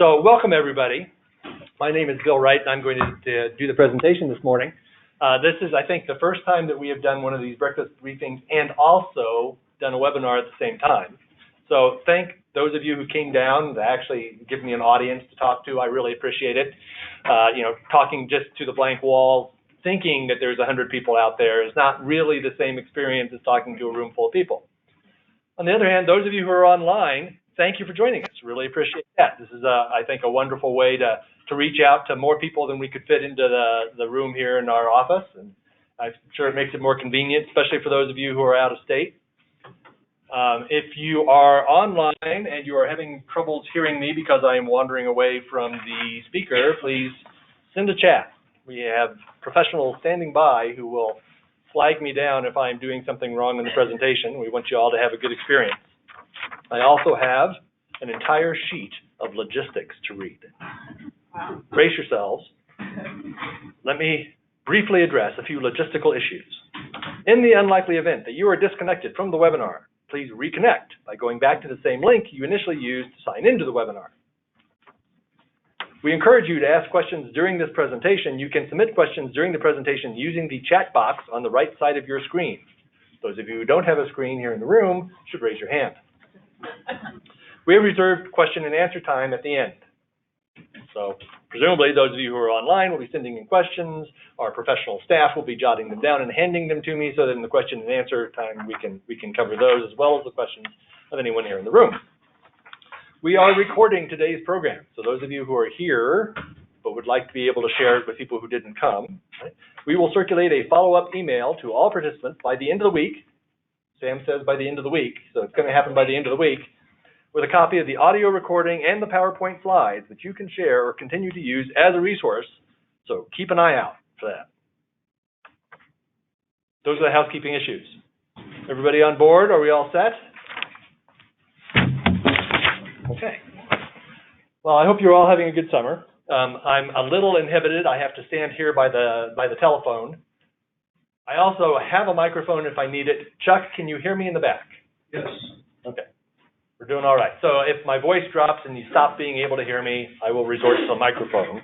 So welcome everybody. My name is Bill Wright and I'm going to do the presentation this morning. This is, I think, the first time that we have done one of these breakfast briefings and also done a webinar at the same time. So thank those of you who came down to actually give me an audience to talk to. I really appreciate it. Talking just to the blank wall, thinking that there's 100 people out there is not really the same experience as talking to a room full of people. On the other hand, those of you who are online, thank you for joining us. Really appreciate that. This is, I think, a wonderful way to reach out to more people than we could fit into the room here in our office. And I'm sure it makes it more convenient, especially for those of you who are out of state. If you are online and you are having troubles hearing me because I am wandering away from the speaker, please send a chat. We have professionals standing by who will flag me down if I'm doing something wrong in the presentation. We want you all to have a good experience. I also have an entire sheet of logistics to read. Wow. Brace yourselves. Let me briefly address a few logistical issues. In the unlikely event that you are disconnected from the webinar, please reconnect by going back to the same link you initially used to sign into the webinar. We encourage you to ask questions during this presentation. You can submit questions during the presentation using the chat box on the right side of your screen. Those of you who don't have a screen here in the room should raise your hand. We have reserved question and answer time at the end. So presumably those of you who are online will be sending in questions. Our professional staff will be jotting them down and handing them to me so that in the question and answer time we can cover those as well as the questions of anyone here in the room. We are recording today's program. So those of you who are here but would like to be able to share it with people who didn't come, right, we will circulate a follow-up email to all participants by the end of the week. Sam says by the end of the week, so it's going to happen by the end of the week, with a copy of the audio recording and the PowerPoint slides that you can share or continue to use as a resource. So keep an eye out for that. Those are the housekeeping issues. Everybody on board? Are we all set? Okay. Well, I hope you're all having a good summer. I'm a little inhibited. I have to stand here by the telephone. I also have a microphone if I need it. Chuck, can you hear me in the back? Yes. Okay. We're doing all right. So if my voice drops and you stop being able to hear me, I will resort to the microphone.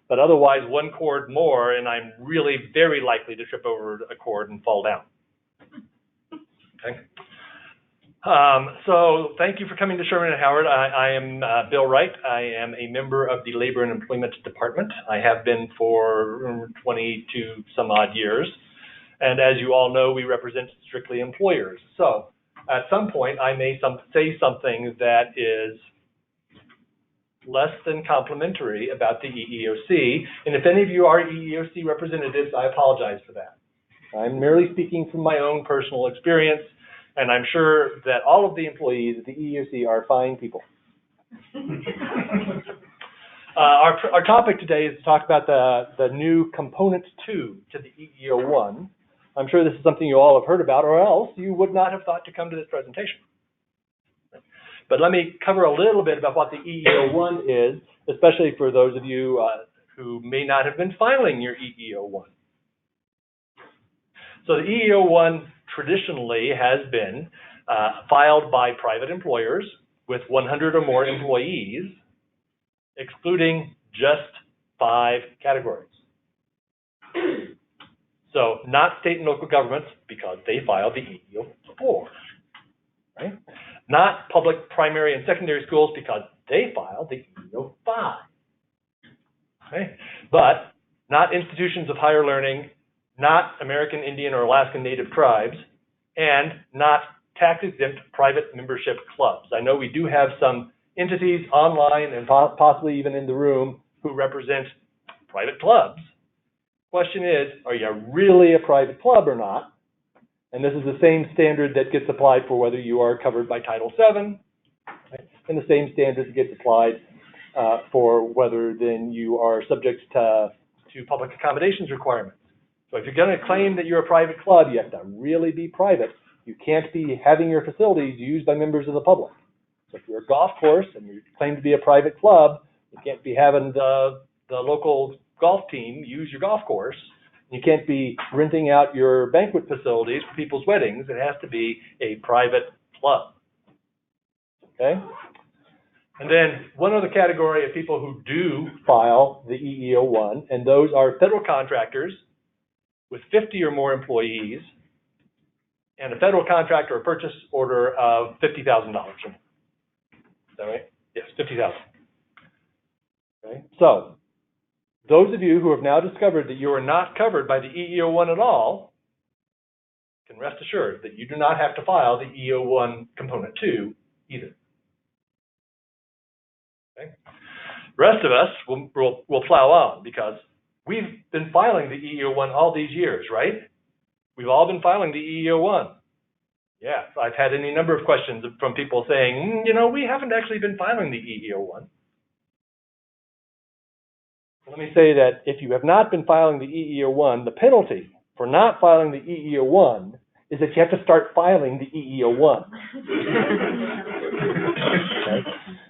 But otherwise, one chord more, and I'm really very likely to trip over a cord and fall down. Okay. So thank you for coming to Sherman and Howard. I am Bill Wright. I am a member of the Labor and Employment Department. I have been for 22 some odd years. And as you all know, we represent strictly employers. So at some point, I may say something that is less than complimentary about the EEOC. And if any of you are EEOC representatives, I apologize for that. I'm merely speaking from my own personal experience, and I'm sure that all of the employees at the EEOC are fine people. Our topic today is to talk about the new component 2 to the EEO-1. I'm sure this is something you all have heard about, or else you would not have thought to come to this presentation. But let me cover a little bit about what the EEO-1 is, especially for those of you who may not have been filing your EEO-1. So the EEO-1 traditionally has been filed by private employers with 100 or more employees, excluding just 5 categories. So not state and local governments, because they filed the EEO-4, right? Not public primary and secondary schools, because they filed the EEO-5, okay? But not institutions of higher learning, not American Indian or Alaskan Native tribes, and not tax-exempt private membership clubs. I know we do have some entities online and possibly even in the room who represent private clubs. Question is, are you really a private club or not? And this is the same standard that gets applied for whether you are covered by Title VII, right? And the same standard that gets applied for whether then you are subject to public accommodations requirements. So if you're going to claim that you're a private club, you have to really be private. You can't be having your facilities used by members of the public. So if you're a golf course and you claim to be a private club, you can't be having the local golf team use your golf course. You can't be renting out your banquet facilities for people's weddings. It has to be a private club. Okay? And then one other category of people who do file the EEO-1, and those are federal contractors with 50 or more employees, and a federal contract or a purchase order of $50,000 or more. Is that right? Yes, $50,000. Okay. So, those of you who have now discovered that you are not covered by the EEO-1 at all can rest assured that you do not have to file the EEO-1 Component 2 either. Okay. The rest of us will plow on because we've been filing the EEO-1 all these years, right? We've all been filing the EEO-1. Yeah, I've had any number of questions from people saying, you know, we haven't actually been filing the EEO-1. Let me say that if you have not been filing the EEO-1, the penalty for not filing the EEO-1 is that you have to start filing the EEO-1. Okay.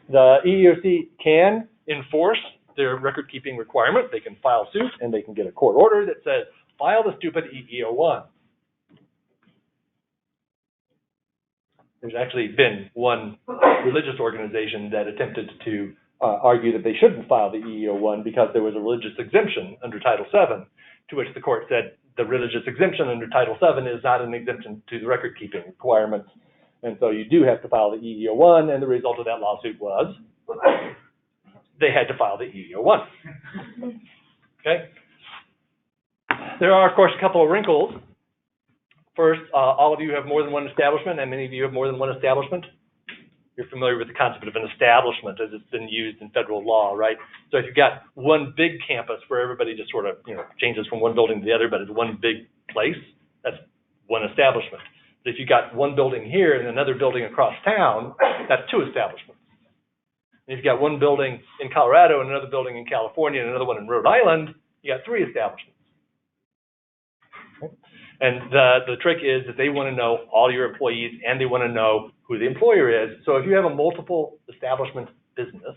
The EEOC can enforce their record-keeping requirement. They can file suit and they can get a court order that says, file the stupid EEO-1. There's actually been one religious organization that attempted to argue that they shouldn't file the EEO-1 because there was a religious exemption under Title VII, to which the court said the religious exemption under Title VII is not an exemption to the record-keeping requirements, and so you do have to file the EEO-1, and the result of that lawsuit was they had to file the EEO-1. Okay? There are, of course, a couple of wrinkles. First, all of you have more than one establishment, and many of you have more than one establishment. You're familiar with the concept of an establishment as it's been used in federal law, right? So if you've got one big campus where everybody just sort of, you know, changes from one building to the other, but it's one big place, that's one establishment. But if you've got one building here and another building across town, that's two establishments. And if you've got one building in Colorado and another building in California and another one in Rhode Island, you got three establishments. And the trick is that they want to know all your employees and they want to know who the employer is. So if you have a multiple establishment business,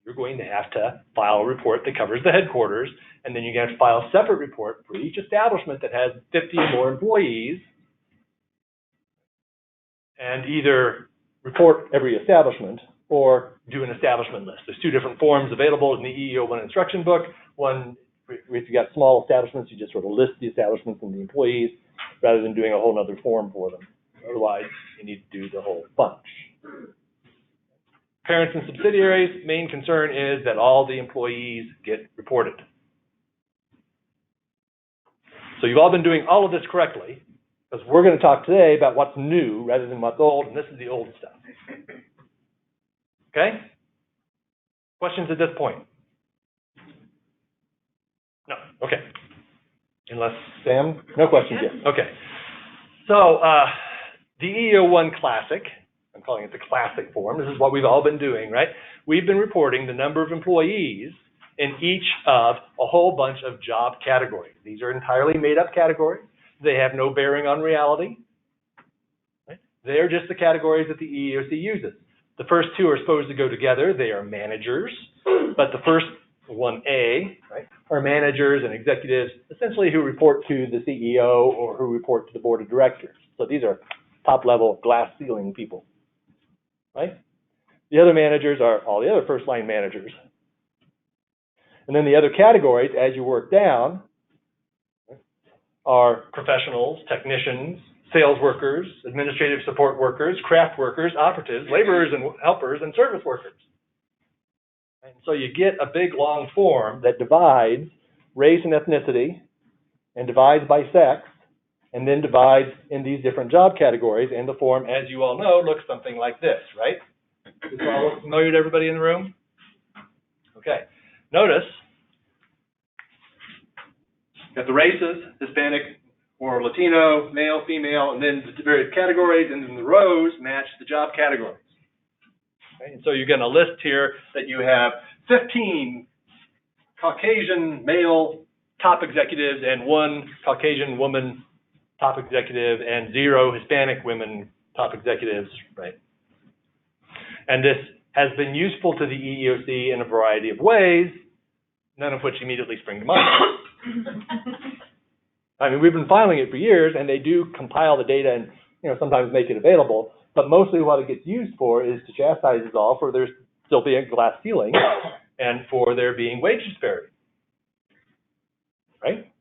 you're going to have to file a report that covers the headquarters, and then you're going to have to file a separate report for each establishment that has 50 or more employees, and either report every establishment or do an establishment list. There's two different forms available in the EEO-1 instruction book. One, if you got small establishments, you just sort of list the establishments and the employees rather than doing a whole other form for them. Otherwise, you need to do the whole bunch. Parents and subsidiaries, main concern is that all the employees get reported. So you've all been doing all of this correctly, because we're going to talk today about what's new rather than what's old, and this is the old stuff. Okay? Questions at this point? No. Okay. Unless, Sam? No questions yet. Okay. So, the EEO-1 Classic, I'm calling it the Classic form. This is what we've all been doing, right? We've been reporting the number of employees in each of a whole bunch of job categories. These are entirely made-up categories. They have no bearing on reality. Right? They're just the categories that the EEOC uses. The first two are supposed to go together. They are managers, but the first 1A, right, are managers and executives, essentially who report to the CEO or who report to the board of directors. So these are top-level glass ceiling people, right? The other managers are all the other first-line managers. And then the other categories, as you work down, are professionals, technicians, sales workers, administrative support workers, craft workers, operatives, laborers and helpers, and service workers. And so you get a big, long form that divides race and ethnicity, and divides by sex, and then divides in these different job categories, and the form, as you all know, looks something like this, right? Does this all look familiar to everybody in the room? Okay. Notice, got the races, Hispanic or Latino, male, female, and then the various categories, and then the rows match the job categories. Okay? And so you're going to list here that you have 15 Caucasian male top executives and 1 Caucasian woman top executive and 0 Hispanic women top executives, right? And this has been useful to the EEOC in a variety of ways, none of which immediately spring to mind. I mean, we've been filing it for years, and they do compile the data and, you know, sometimes make it available. But mostly what it gets used for is to chastise us all for their still being a glass ceiling and for there being wage disparity, right?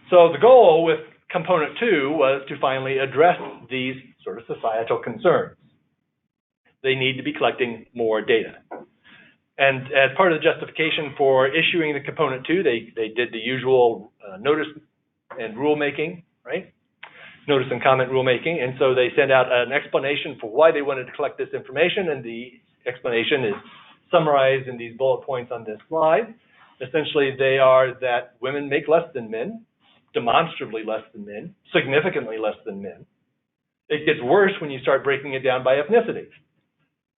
So the goal with component 2 was to finally address these sort of societal concerns. They need to be collecting more data. And as part of the justification for issuing the component 2, they did the usual notice and rulemaking, right? Notice and comment rulemaking. And so they sent out an explanation for why they wanted to collect this information. And the explanation is summarized in these bullet points on this slide. Essentially, they are that women make less than men, demonstrably less than men, significantly less than men. It gets worse when you start breaking it down by ethnicity.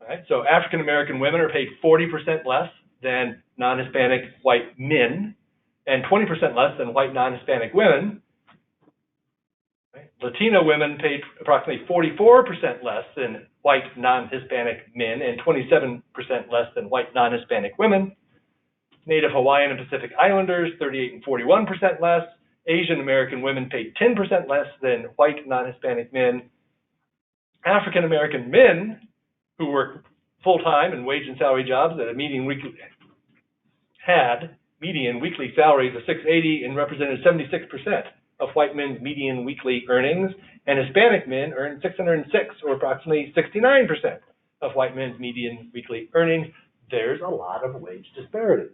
Right? So African American women are paid 40% less than non-Hispanic white men and 20% less than white non-Hispanic women. Right? Latino women paid approximately 44% less than white non-Hispanic men and 27% less than white non-Hispanic women. Native Hawaiian and Pacific Islanders, 38 and 41% less. Asian American women paid 10% less than white non-Hispanic men. African American men who work full-time and wage and salary jobs at a median weekly salaries of $680 and represented 76% of white men's median weekly earnings, and Hispanic men earned $606, or approximately 69% of white men's median weekly earnings. There's a lot of wage disparity.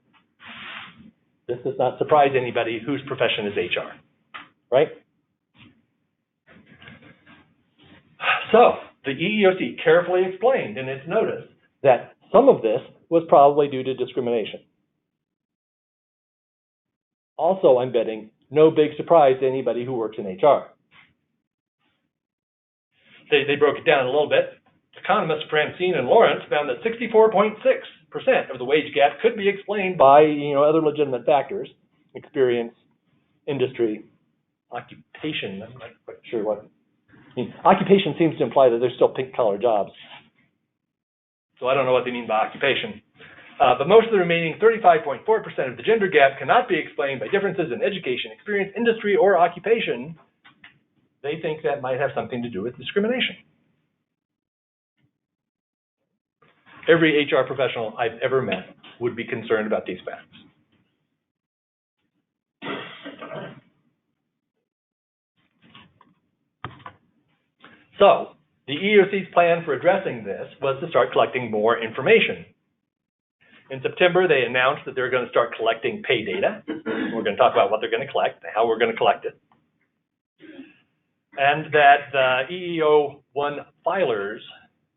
This does not surprise anybody whose profession is HR, right? So, the EEOC carefully explained in its notice that some of this was probably due to discrimination. Also, I'm betting, no big surprise to anybody who works in HR. They broke it down a little bit. Economists Francine and Lawrence found that 64.6% of the wage gap could be explained by other legitimate factors, experience, industry, occupation. I'm not quite sure what. Occupation seems to imply that there's still pink-collar jobs. So I don't know what they mean by occupation. But most of the remaining 35.4% of the gender gap cannot be explained by differences in education, experience, industry, or occupation. They think that might have something to do with discrimination. Every HR professional I've ever met would be concerned about these facts. So, the EEOC's plan for addressing this was to start collecting more information. In September, they announced that they're going to start collecting pay data. We're going to talk about what they're going to collect, how we're going to collect it. And that the EEO-1 filers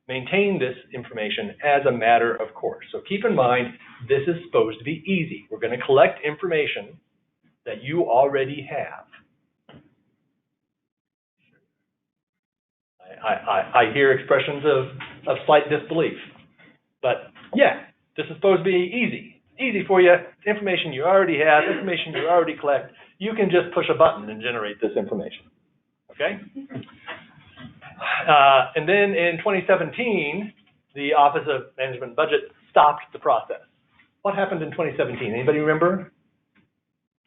maintain this information as a matter of course. So keep in mind, this is supposed to be easy. We're going to collect information that you already have. I hear expressions of slight disbelief. But yeah, this is supposed to be easy. Easy for you. Information you already have, information you already collect. You can just push a button and generate this information. Okay? And then in 2017, the Office of Management and Budget stopped the process. What happened in 2017? Anybody remember?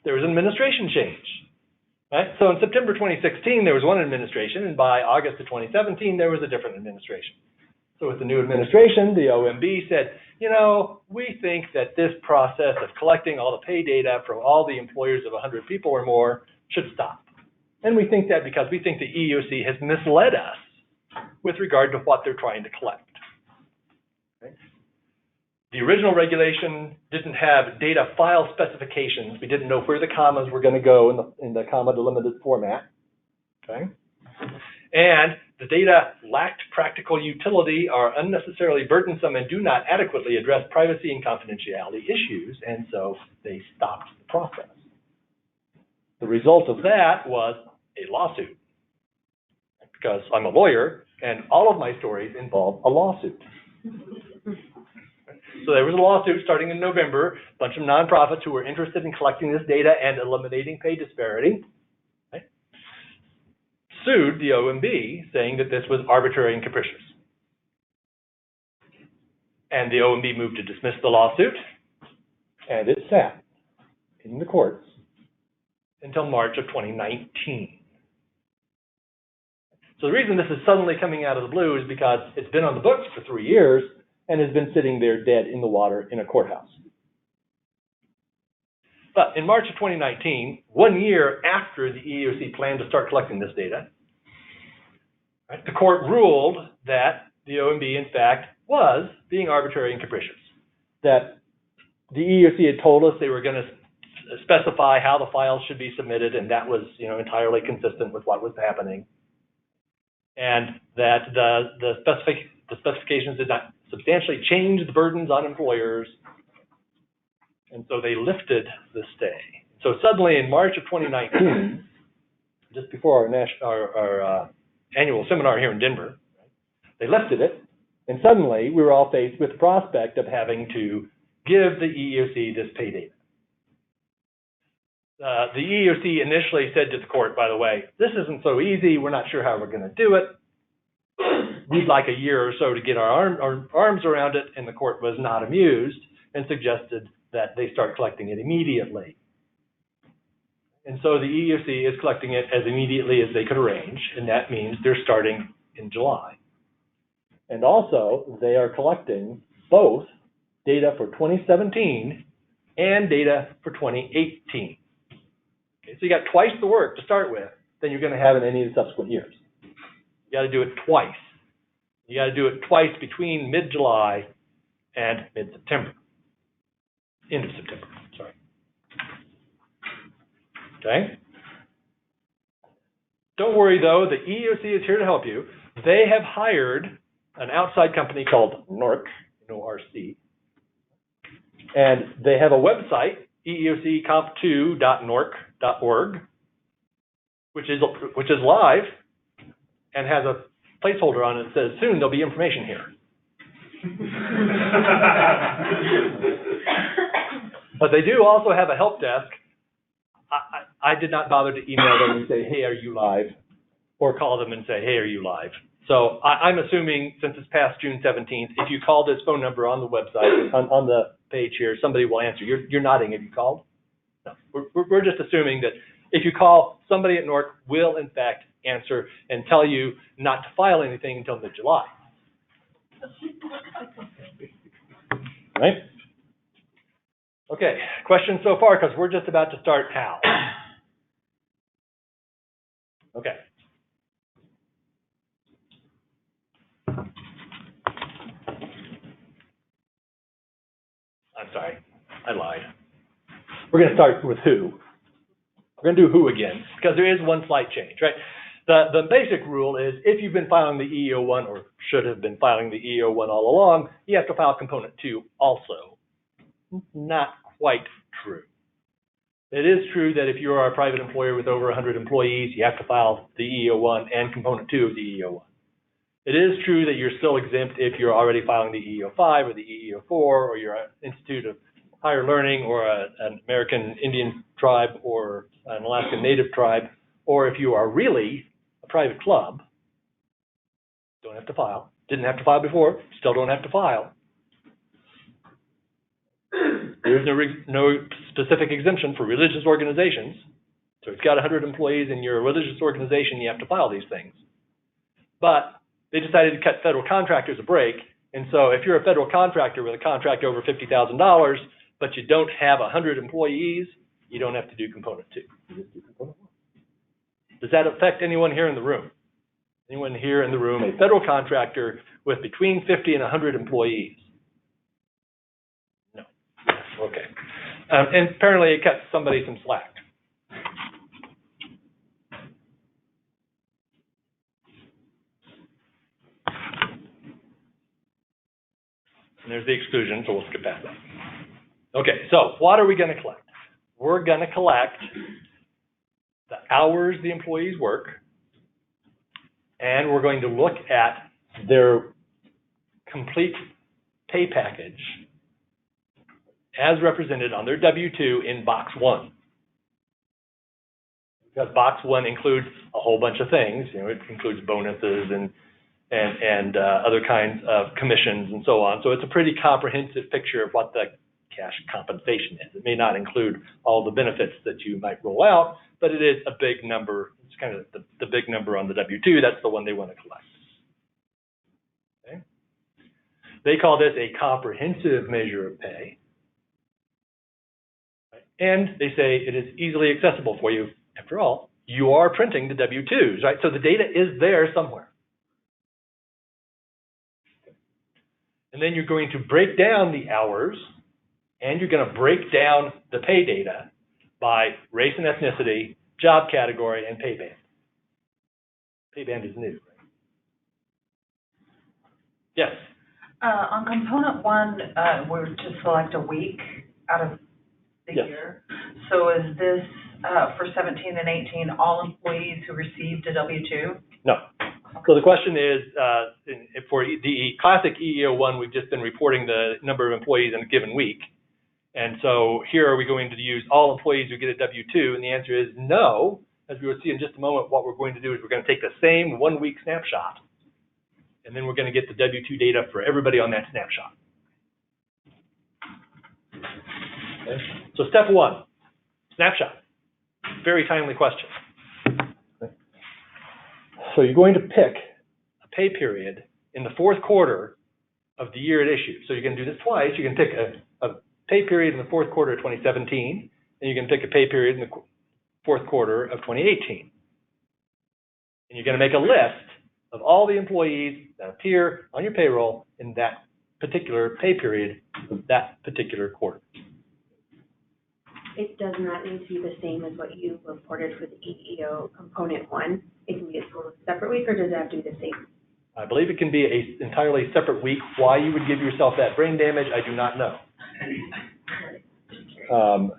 There was an administration change. Right? So in September 2016, there was one administration, and by August of 2017, there was a different administration. So with the new administration, the OMB said, we think that this process of collecting all the pay data from all the employers of 100 people or more should stop. And we think that because we think the EEOC has misled us with regard to what they're trying to collect. Okay? The original regulation didn't have data file specifications. We didn't know where the commas were going to go in the comma delimited format. Okay? And the data lacked practical utility, are unnecessarily burdensome, and do not adequately address privacy and confidentiality issues, and so they stopped the process. The result of that was a lawsuit. Because I'm a lawyer, and all of my stories involve a lawsuit. So there was a lawsuit starting in November, a bunch of nonprofits who were interested in collecting this data and eliminating pay disparity, right, sued the OMB, saying that this was arbitrary and capricious. And the OMB moved to dismiss the lawsuit, and it sat in the courts until March of 2019. So the reason this is suddenly coming out of the blue is because it's been on the books for 3 years, and has been sitting there dead in the water in a courthouse. But in March of 2019, 1 year after the EEOC planned to start collecting this data, right, the court ruled that the OMB, in fact, was being arbitrary and capricious. That the EEOC had told us they were going to specify how the files should be submitted, and that was, entirely consistent with what was happening. And that the specifications did not substantially change the burdens on employers, and so they lifted the stay. So suddenly in March of 2019, just before our annual seminar here in Denver, they lifted it, and suddenly we were all faced with the prospect of having to give the EEOC this pay data. The EEOC initially said to the court, by the way, this isn't so easy, we're not sure how we're going to do it. We'd like a year or so to get our arms around it, and the court was not amused and suggested that they start collecting it immediately. And so the EEOC is collecting it as immediately as they could arrange, and that means they're starting in July. And also, they are collecting both data for 2017 and data for 2018. Okay, so you got twice the work to start with than you're going to have in any of the subsequent years. You got to do it twice. You got to do it twice between mid-July and mid-September. End of September, sorry. Okay? Don't worry, though. The EEOC is here to help you. They have hired an outside company called NORC, N-O-R-C, and they have a website, eeocconf2.norc.org, which is live and has a placeholder on it that says, soon there'll be information here. But they do also have a help desk. I did not bother to email them and say, hey, are you live? Or call them and say, hey, are you live? So I'm assuming, since it's past June 17th, if you call this phone number on the website, on the page here, somebody will answer. You're nodding. Have you called? No. We're just assuming that if you call, somebody at NORC will, in fact, answer and tell you not to file anything until mid-July. Right? Okay, questions so far, because we're just about to start how. Okay. I'm sorry, I lied. We're going to start with who. We're going to do who again, because there is one slight change, right? The basic rule is if you've been filing the EEO-1 or should have been filing the EEO-1 all along, you have to file Component 2 also. Not quite true. It is true that if you are a private employer with over 100 employees, you have to file the EEO-1 and Component 2 of the EEO-1. It is true that you're still exempt if you're already filing the EEO-5 or the EEO-4 or you're an Institute of Higher Learning or an American Indian tribe or an Alaskan Native tribe, or if you are really a private club, don't have to file. Didn't have to file before, still don't have to file. There's no specific exemption for religious organizations. So if you've got 100 employees and you're a religious organization, you have to file these things. But they decided to cut federal contractors a break. And so if you're a federal contractor with a contract over $50,000, but you don't have 100 employees, you don't have to do Component 2. You just do Component 1. Does that affect anyone here in the room? Anyone here in the room, a federal contractor with between 50 and 100 employees? No. Okay. And apparently it cut somebody some slack. And there's the exclusion, so we'll skip past that. Okay, so what are we going to collect? We're going to collect the hours the employees work, and we're going to look at their complete pay package as represented on their W-2 in Box 1. Because Box 1 includes a whole bunch of things. You know, it includes bonuses and other kinds of commissions and so on. So it's a pretty comprehensive picture of what the cash compensation is. It may not include all the benefits that you might roll out, but it is a big number. It's kind of the big number on the W-2. That's the one they want to collect. Okay. They call this a comprehensive measure of pay. And they say it is easily accessible for you. After all, you are printing the W-2s, right? So the data is there somewhere. And then you're going to break down the hours, and you're going to break down the pay data by race and ethnicity, job category, and pay band. Pay band is new, right? Yes? On component one, we're to select a week out of the Yes. year. So is this for 17 and 18, all employees who received a W-2? No. So the question is, for the classic EEO-1, we've just been reporting the number of employees in a given week. And so here are we going to use all employees who get a W-2? And the answer is no. As we will see in just a moment, what we're going to do is we're going to take the same 1 week snapshot, and then we're going to get the W-2 data for everybody on that snapshot. Okay. So step one, snapshot. Very timely question. Okay. So you're going to pick a pay period in the fourth quarter of the year at issue. So you can do this twice. You can pick a pay period in the fourth quarter of 2017, and you can pick a pay period in the fourth quarter of 2018. And you're going to make a list of all the employees that appear on your payroll in that particular pay period of that particular quarter. It does not need to be the same as what you reported for the EEO component one. It can be a total separate week, or does that do the same? I believe it can be an entirely separate week. Why you would give yourself that brain damage, I do not know.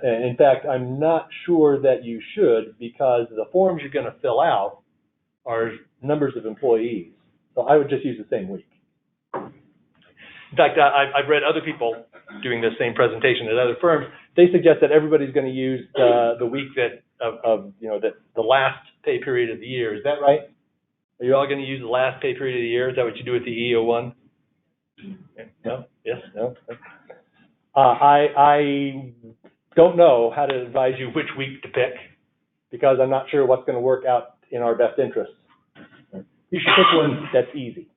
And in fact, I'm not sure that you should, because the forms you're going to fill out are numbers of employees. So I would just use the same week. In fact, I've read other people doing this same presentation at other firms. They suggest that everybody's going to use the week that the last pay period of the year. Is that right? Are you all going to use the last pay period of the year? Is that what you do with the EEO-1? No? Yes? No? I don't know how to advise you which week to pick, because I'm not sure what's going to work out in our best interests. You should pick one that's easy.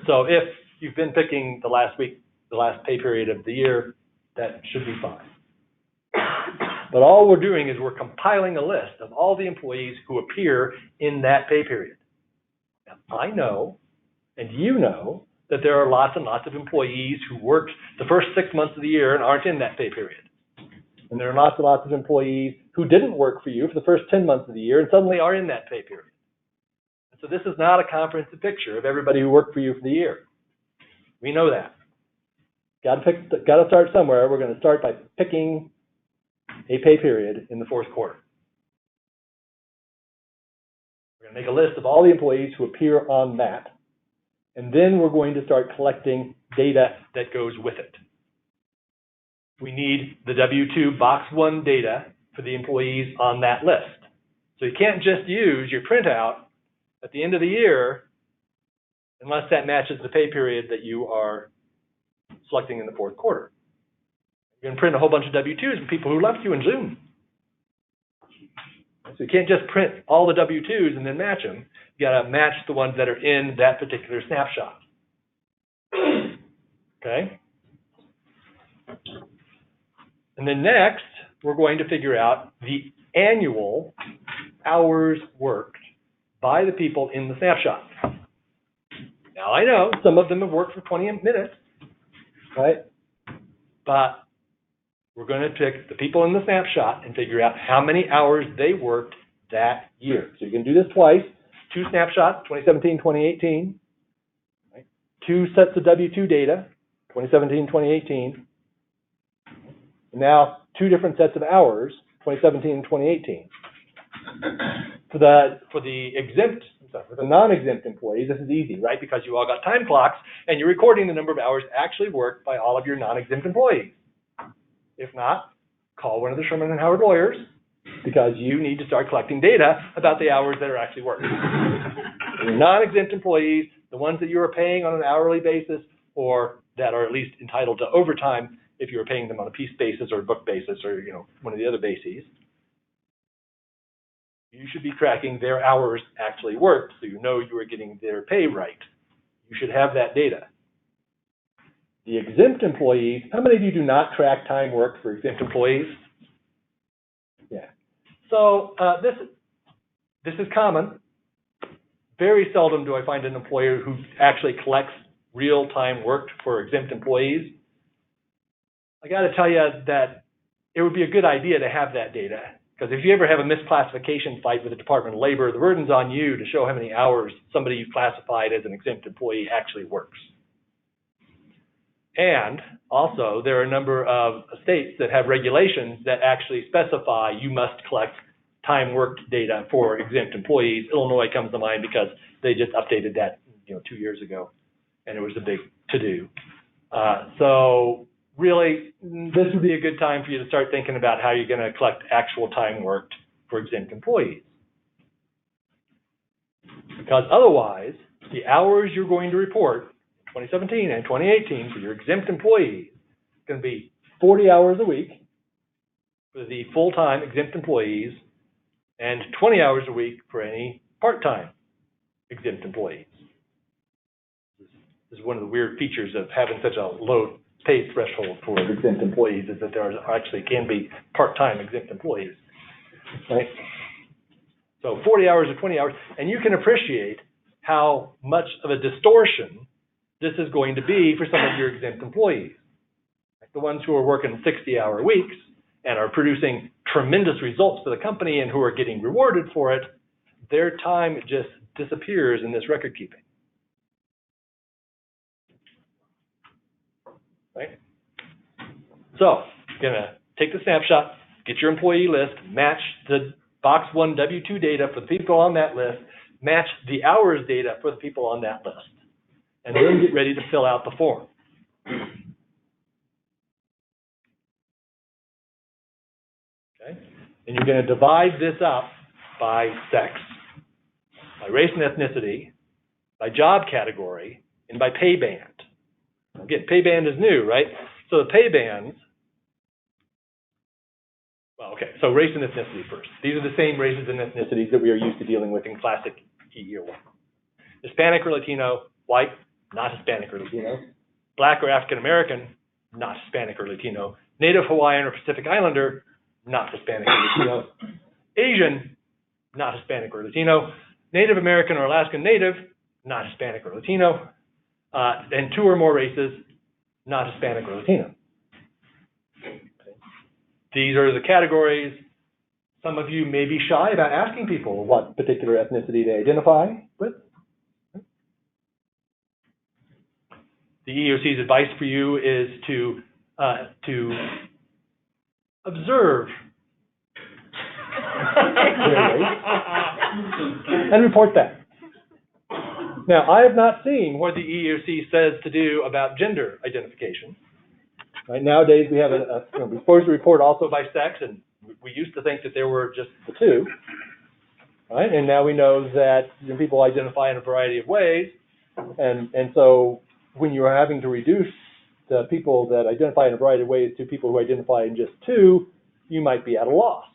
So if you've been picking the last week, the last pay period of the year, that should be fine. But all we're doing is we're compiling a list of all the employees who appear in that pay period. Now, I know, and you know, that there are lots and lots of employees who worked the first 6 months of the year and aren't in that pay period. And there are lots and lots of employees who didn't work for you for the first 10 months of the year and suddenly are in that pay period. And so this is not a comprehensive picture of everybody who worked for you for the year. We know that. Got to start somewhere. We're going to start by picking a pay period in the fourth quarter. We're going to make a list of all the employees who appear on that. And then we're going to start collecting data that goes with it. We need the W-2 box 1 data for the employees on that list. So you can't just use your printout at the end of the year unless that matches the pay period that you are selecting in the fourth quarter. You're going to print a whole bunch of W-2s from people who left you in Zoom. So you can't just print all the W-2s and then match them. You got to match the ones that are in that particular snapshot. Okay? And then next, we're going to figure out the annual hours worked by the people in the snapshot. Now, I know some of them have worked for 20 minutes, right? But we're going to pick the people in the snapshot and figure out how many hours they worked that year. So you can do this twice. 2 snapshots, 2017, 2018. Right? 2 sets of W-2 data, 2017, 2018. And now 2 different sets of hours, 2017 and 2018. For the non-exempt employees, this is easy, right? Because you all got time clocks and you're recording the number of hours actually worked by all of your non-exempt employees. If not, call one of the Sherman and Howard lawyers, because you need to start collecting data about the hours that are actually worked. Your non-exempt employees, the ones that you are paying on an hourly basis or that are at least entitled to overtime if you're paying them on a piece basis or a book basis or one of the other bases, you should be tracking their hours actually worked so you know you are getting their pay right. You should have that data. the exempt employees, how many of you do not track time worked for exempt employees? Yeah. So this is common. Very seldom do I find an employer who actually collects real time worked for exempt employees. I got to tell you that it would be a good idea to have that data, because if you ever have a misclassification fight with the Department of Labor, the burden's on you to show how many hours somebody you classified as an exempt employee actually works. And also, there are a number of states that have regulations that actually specify you must collect time worked data for exempt employees. Illinois comes to mind because they just updated that 2 years ago, and it was a big to-do. So really, this would be a good time for you to start thinking about how you're going to collect actual time worked for exempt employees. Because otherwise, the hours you're going to report in 2017 and 2018 for your exempt employees is going to be 40 hours a week for the full-time exempt employees and 20 hours a week for any part-time exempt employees. This is one of the weird features of having such a low pay threshold for exempt employees, is that there actually can be part-time exempt employees, right? So 40 hours or 20 hours, and you can appreciate how much of a distortion this is going to be for some of your exempt employees. Like the ones who are working 60-hour weeks and are producing tremendous results for the company and who are getting rewarded for it, their time just disappears in this record keeping. Right? So, you're going to take the snapshot, get your employee list, match the Box 1 W-2 data for the people on that list, match the hours data for the people on that list, and then get ready to fill out the form. Okay? And you're going to divide this up by sex, by race and ethnicity, by job category, and by pay band. Again, pay band is new, right? So the pay bands, well, okay, so race and ethnicity first. These are the same races and ethnicities that we are used to dealing with in classic EEO-1. Hispanic or Latino, white, not Hispanic or Latino. Black or African American, not Hispanic or Latino. Native Hawaiian or Pacific Islander, not Hispanic or Latino. Asian, not Hispanic or Latino. Native American or Alaskan Native, not Hispanic or Latino. And two or more races, not Hispanic or Latino. Okay. These are the categories. Some of you may be shy about asking people what particular ethnicity they identify with. The EEOC's advice for you is to observe their race and report that. Now, I have not seen what the EEOC says to do about gender identification. Right, nowadays, we have we're supposed to report also by sex, and we used to think that there were just the two. Right, and now we know that people identify in a variety of ways, and so when you are having to reduce the people that identify in a variety of ways to people who identify in just two, you might be at a loss.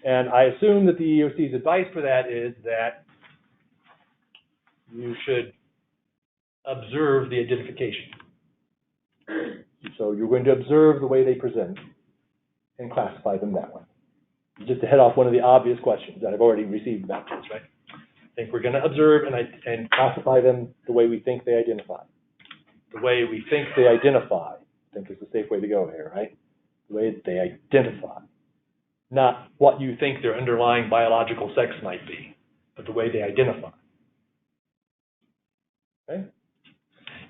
And I assume that the EEOC's advice for that is that you should observe the identification. So you're going to observe the way they present and classify them that way. Just to head off one of the obvious questions that I've already received about this, right? I think we're going to observe and classify them the way we think they identify. The way we think they identify, I think is the safe way to go here, right? The way they identify. Not what you think their underlying biological sex might be, but the way they identify. Okay?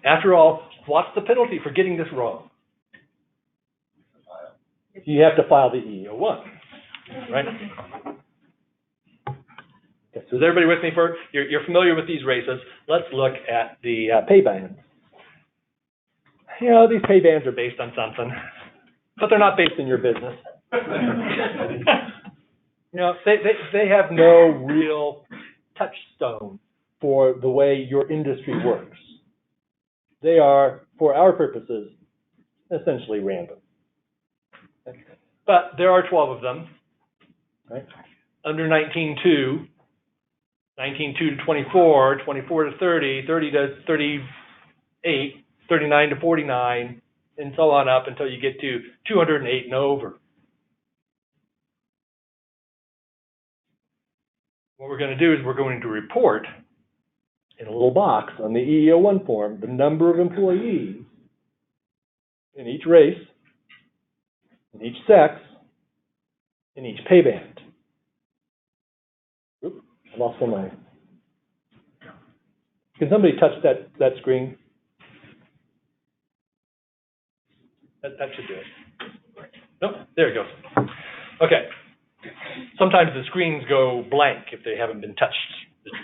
After all, what's the penalty for getting this wrong? You have to file the EEO-1, right? Okay, so is everybody with me? You're familiar with these races. Let's look at the pay bands. You know, these pay bands are based on something, but they're not based in your business. You know, they have no real touchstone for the way your industry works. They are, for our purposes, essentially random. Okay. But there are 12 of them, right? Under 19.2, 19.2 to 24, 24 to 30, 30 to 38, 39 to 49, and so on up until you get to 208 and over. What we're going to do is we're going to report in a little box on the EEO-1 form the number of employees in each race, in each sex, in each pay band. Oops, I lost one line. Can somebody touch that screen? That should do it. Nope, there it goes. Okay. Sometimes the screens go blank if they haven't been touched.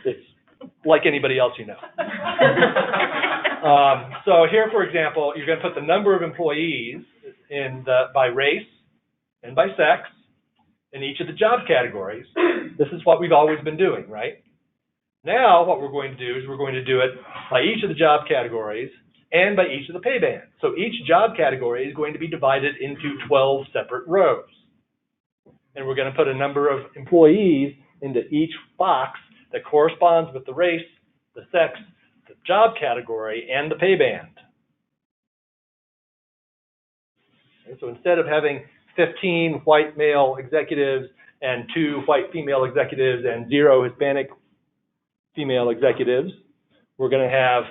It's like anybody else you know. So here, for example, you're going to put the number of employees by race and by sex in each of the job categories. This is what we've always been doing, right? Now what we're going to do is we're going to do it by each of the job categories and by each of the pay bands. So each job category is going to be divided into 12 separate rows. And we're going to put a number of employees into each box that corresponds with the race, the sex, the job category, and the pay band. Okay, so instead of having 15 white male executives and 2 white female executives and 0 Hispanic female executives, we're going to have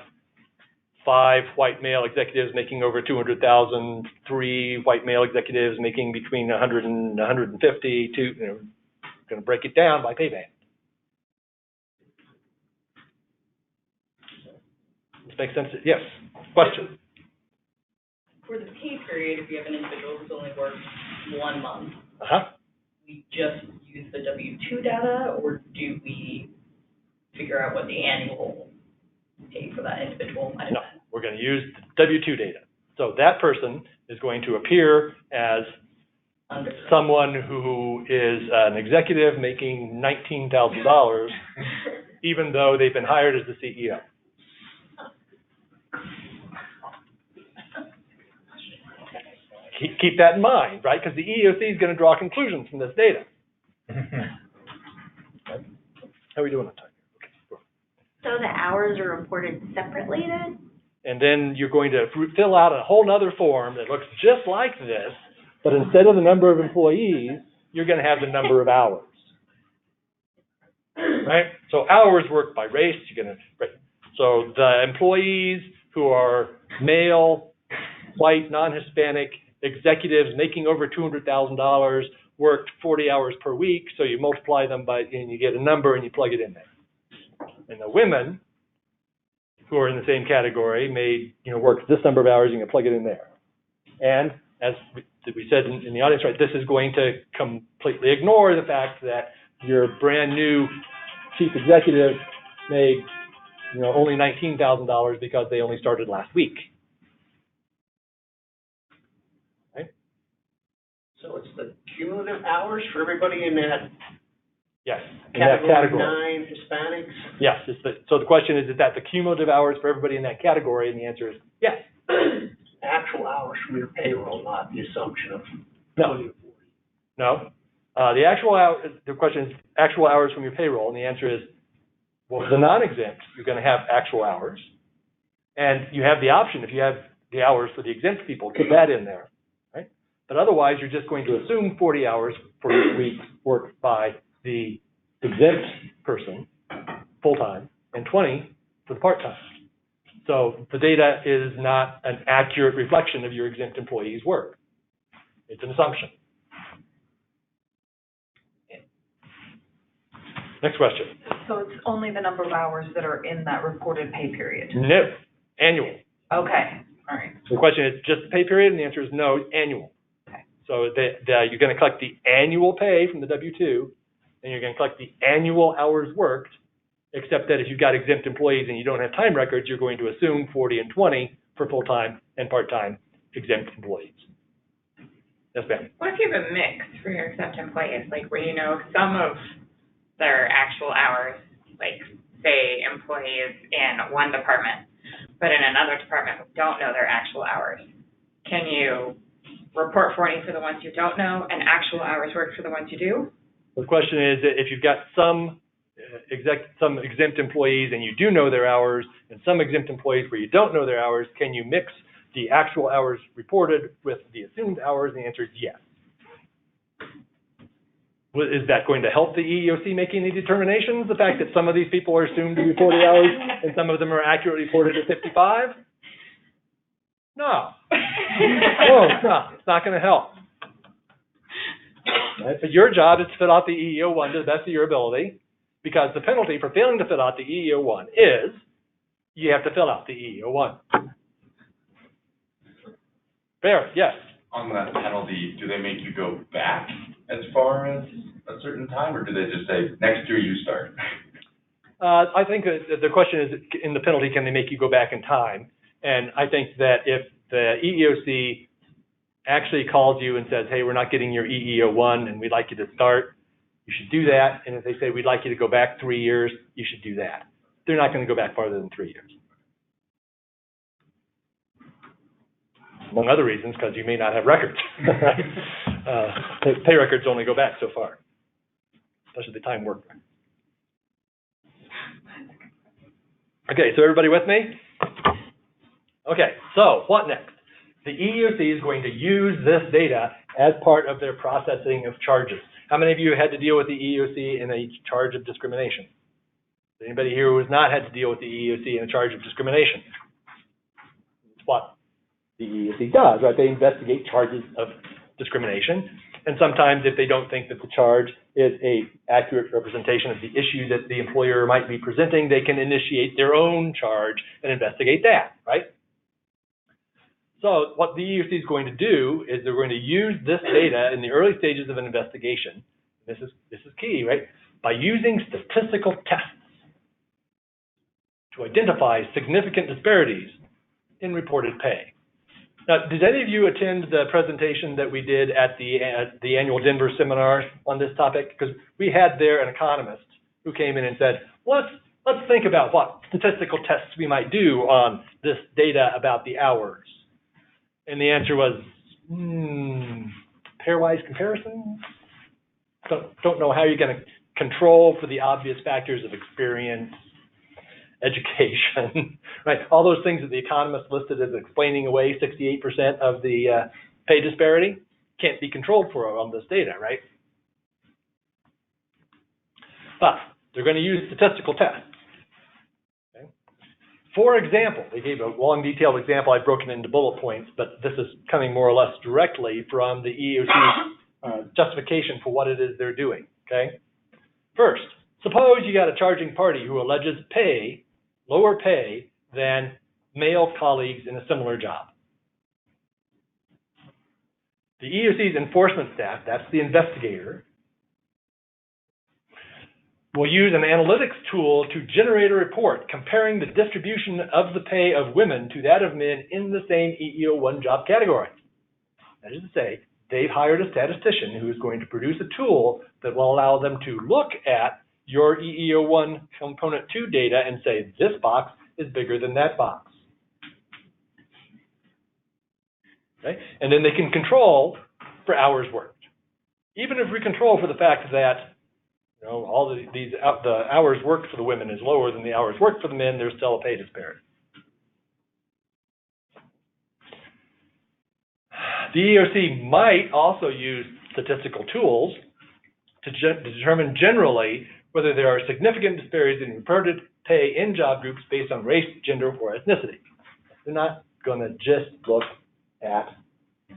5 white male executives making over 200,000, 3 white male executives making between 100 and 150. Going to break it down by pay band. This makes sense? Yes. Question. For the pay period, if you have an individual who's only worked 1 month, we just use the W-2 data, or do we figure out what the annual pay for that individual might have been? We're going to use the W-2 data. So that person is going to appear as someone who is an executive making $19,000, even though they've been hired as the CEO. Keep that in mind, right? Because the EEOC is going to draw conclusions from this data. How are we doing on time? Okay. So the hours are reported separately then? And then you're going to fill out a whole other form that looks just like this, but instead of the number of employees, you're going to have the number of hours. Right? So hours worked by race. So the employees who are male, white, non-Hispanic executives making over $200,000 worked 40 hours per week. So you multiply them by, and you get a number and you plug it in there. And the women who are in the same category may, work this number of hours, you can plug it in there. And as we said in the audience, right, this is going to completely ignore the fact that your brand new chief executive made, only $19,000 because they only started last week. Right? So it's the cumulative hours for everybody in that Yes, in that category. 9 Hispanics? Yes. So the question is that the cumulative hours for everybody in that category? And the answer is yes. Actual hours from your payroll, not the assumption of No. 20 or 40. No. The actual hour. The question is actual hours from your payroll, and the answer is, well, for the non-exempt, you're going to have actual hours, and you have the option if you have the hours for the exempt people, put that in there, right? But otherwise, you're just going to assume 40 hours for each week worked by the exempt person, full-time, and 20 for the part-time. So the data is not an accurate reflection of your exempt employee's work. It's an assumption. Next question. So it's only the number of hours that are in that reported pay period? No, annual. Okay, all right. The question is just the pay period, and the answer is no, annual. Okay. So you're going to collect the annual pay from the W-2, and you're going to collect the annual hours worked, except that if you've got exempt employees and you don't have time records, you're going to assume 40 and 20 for full-time and part-time exempt employees. Yes, ma'am. What if you have a mix for your exempt employees, like where you know some of their actual hours, like say employees in one department, but in another department don't know their actual hours? Can you report 40 for the ones you don't know and actual hours worked for the ones you do? The question is that if you've got some some exempt employees and you do know their hours, and some exempt employees where you don't know their hours, can you mix the actual hours reported with the assumed hours? And the answer is yes. Is that going to help the EEOC making the determinations? The fact that some of these people are assumed to be 40 hours and some of them are accurately reported at 55? No. No, it's not. It's not going to help. Right? But your job is to fill out the EEO-1 to the best of your ability, because the penalty for failing to fill out the EEO-1 is you have to fill out the EEO-1. Fair, yes. On that penalty, do they make you go back as far as a certain time, or do they just say, next year you start? I think that the question is, in the penalty, can they make you go back in time? And I think that if the EEOC actually calls you and says, hey, we're not getting your EEO-1 and we'd like you to start, you should do that. And if they say, we'd like you to go back 3 years, you should do that. They're not going to go back farther than 3 years. Among other reasons, because you may not have records. Pay records only go back so far, especially the time worked. Okay, so everybody with me? Okay, so what next? The EEOC is going to use this data as part of their processing of charges. How many of you had to deal with the EEOC in a charge of discrimination? Anybody here who has not had to deal with the EEOC in a charge of discrimination? What the EEOC does, right? They investigate charges of discrimination, and sometimes if they don't think that the charge is a accurate representation of the issue that the employer might be presenting, they can initiate their own charge and investigate that, right? So what the EEOC is going to do is they're going to use this data in the early stages of an investigation. This is key, right? By using statistical tests to identify significant disparities in reported pay. Now, did any of you attend the presentation that we did at the annual Denver seminar on this topic? Because we had there an economist who came in and said, let's think about what statistical tests we might do on this data about the hours. And the answer was, pairwise comparisons? Don't know how you're going to control for the obvious factors of experience, education, right? All those things that the economist listed as explaining away 68% of the pay disparity can't be controlled for on this data, right? But they're going to use statistical tests. Okay? For example, they gave a long, detailed example. I've broken it into bullet points, but this is coming more or less directly from the EEOC justification for what it is they're doing. Okay. First, suppose you got a charging party who alleges lower pay than male colleagues in a similar job. The EEOC's enforcement staff, that's the investigator, will use an analytics tool to generate a report comparing the distribution of the pay of women to that of men in the same EEO-1 job category. That is to say, they've hired a statistician who is going to produce a tool that will allow them to look at your EEO-1 component 2 data and say, this box is bigger than that box. Okay? And then they can control for hours worked. Even if we control for the fact that all the hours worked for the women is lower than the hours worked for the men, there's still a pay disparity. The EEOC might also use statistical tools to determine generally whether there are significant disparities in reported pay in job groups based on race, gender, or ethnicity. They're not going to just look at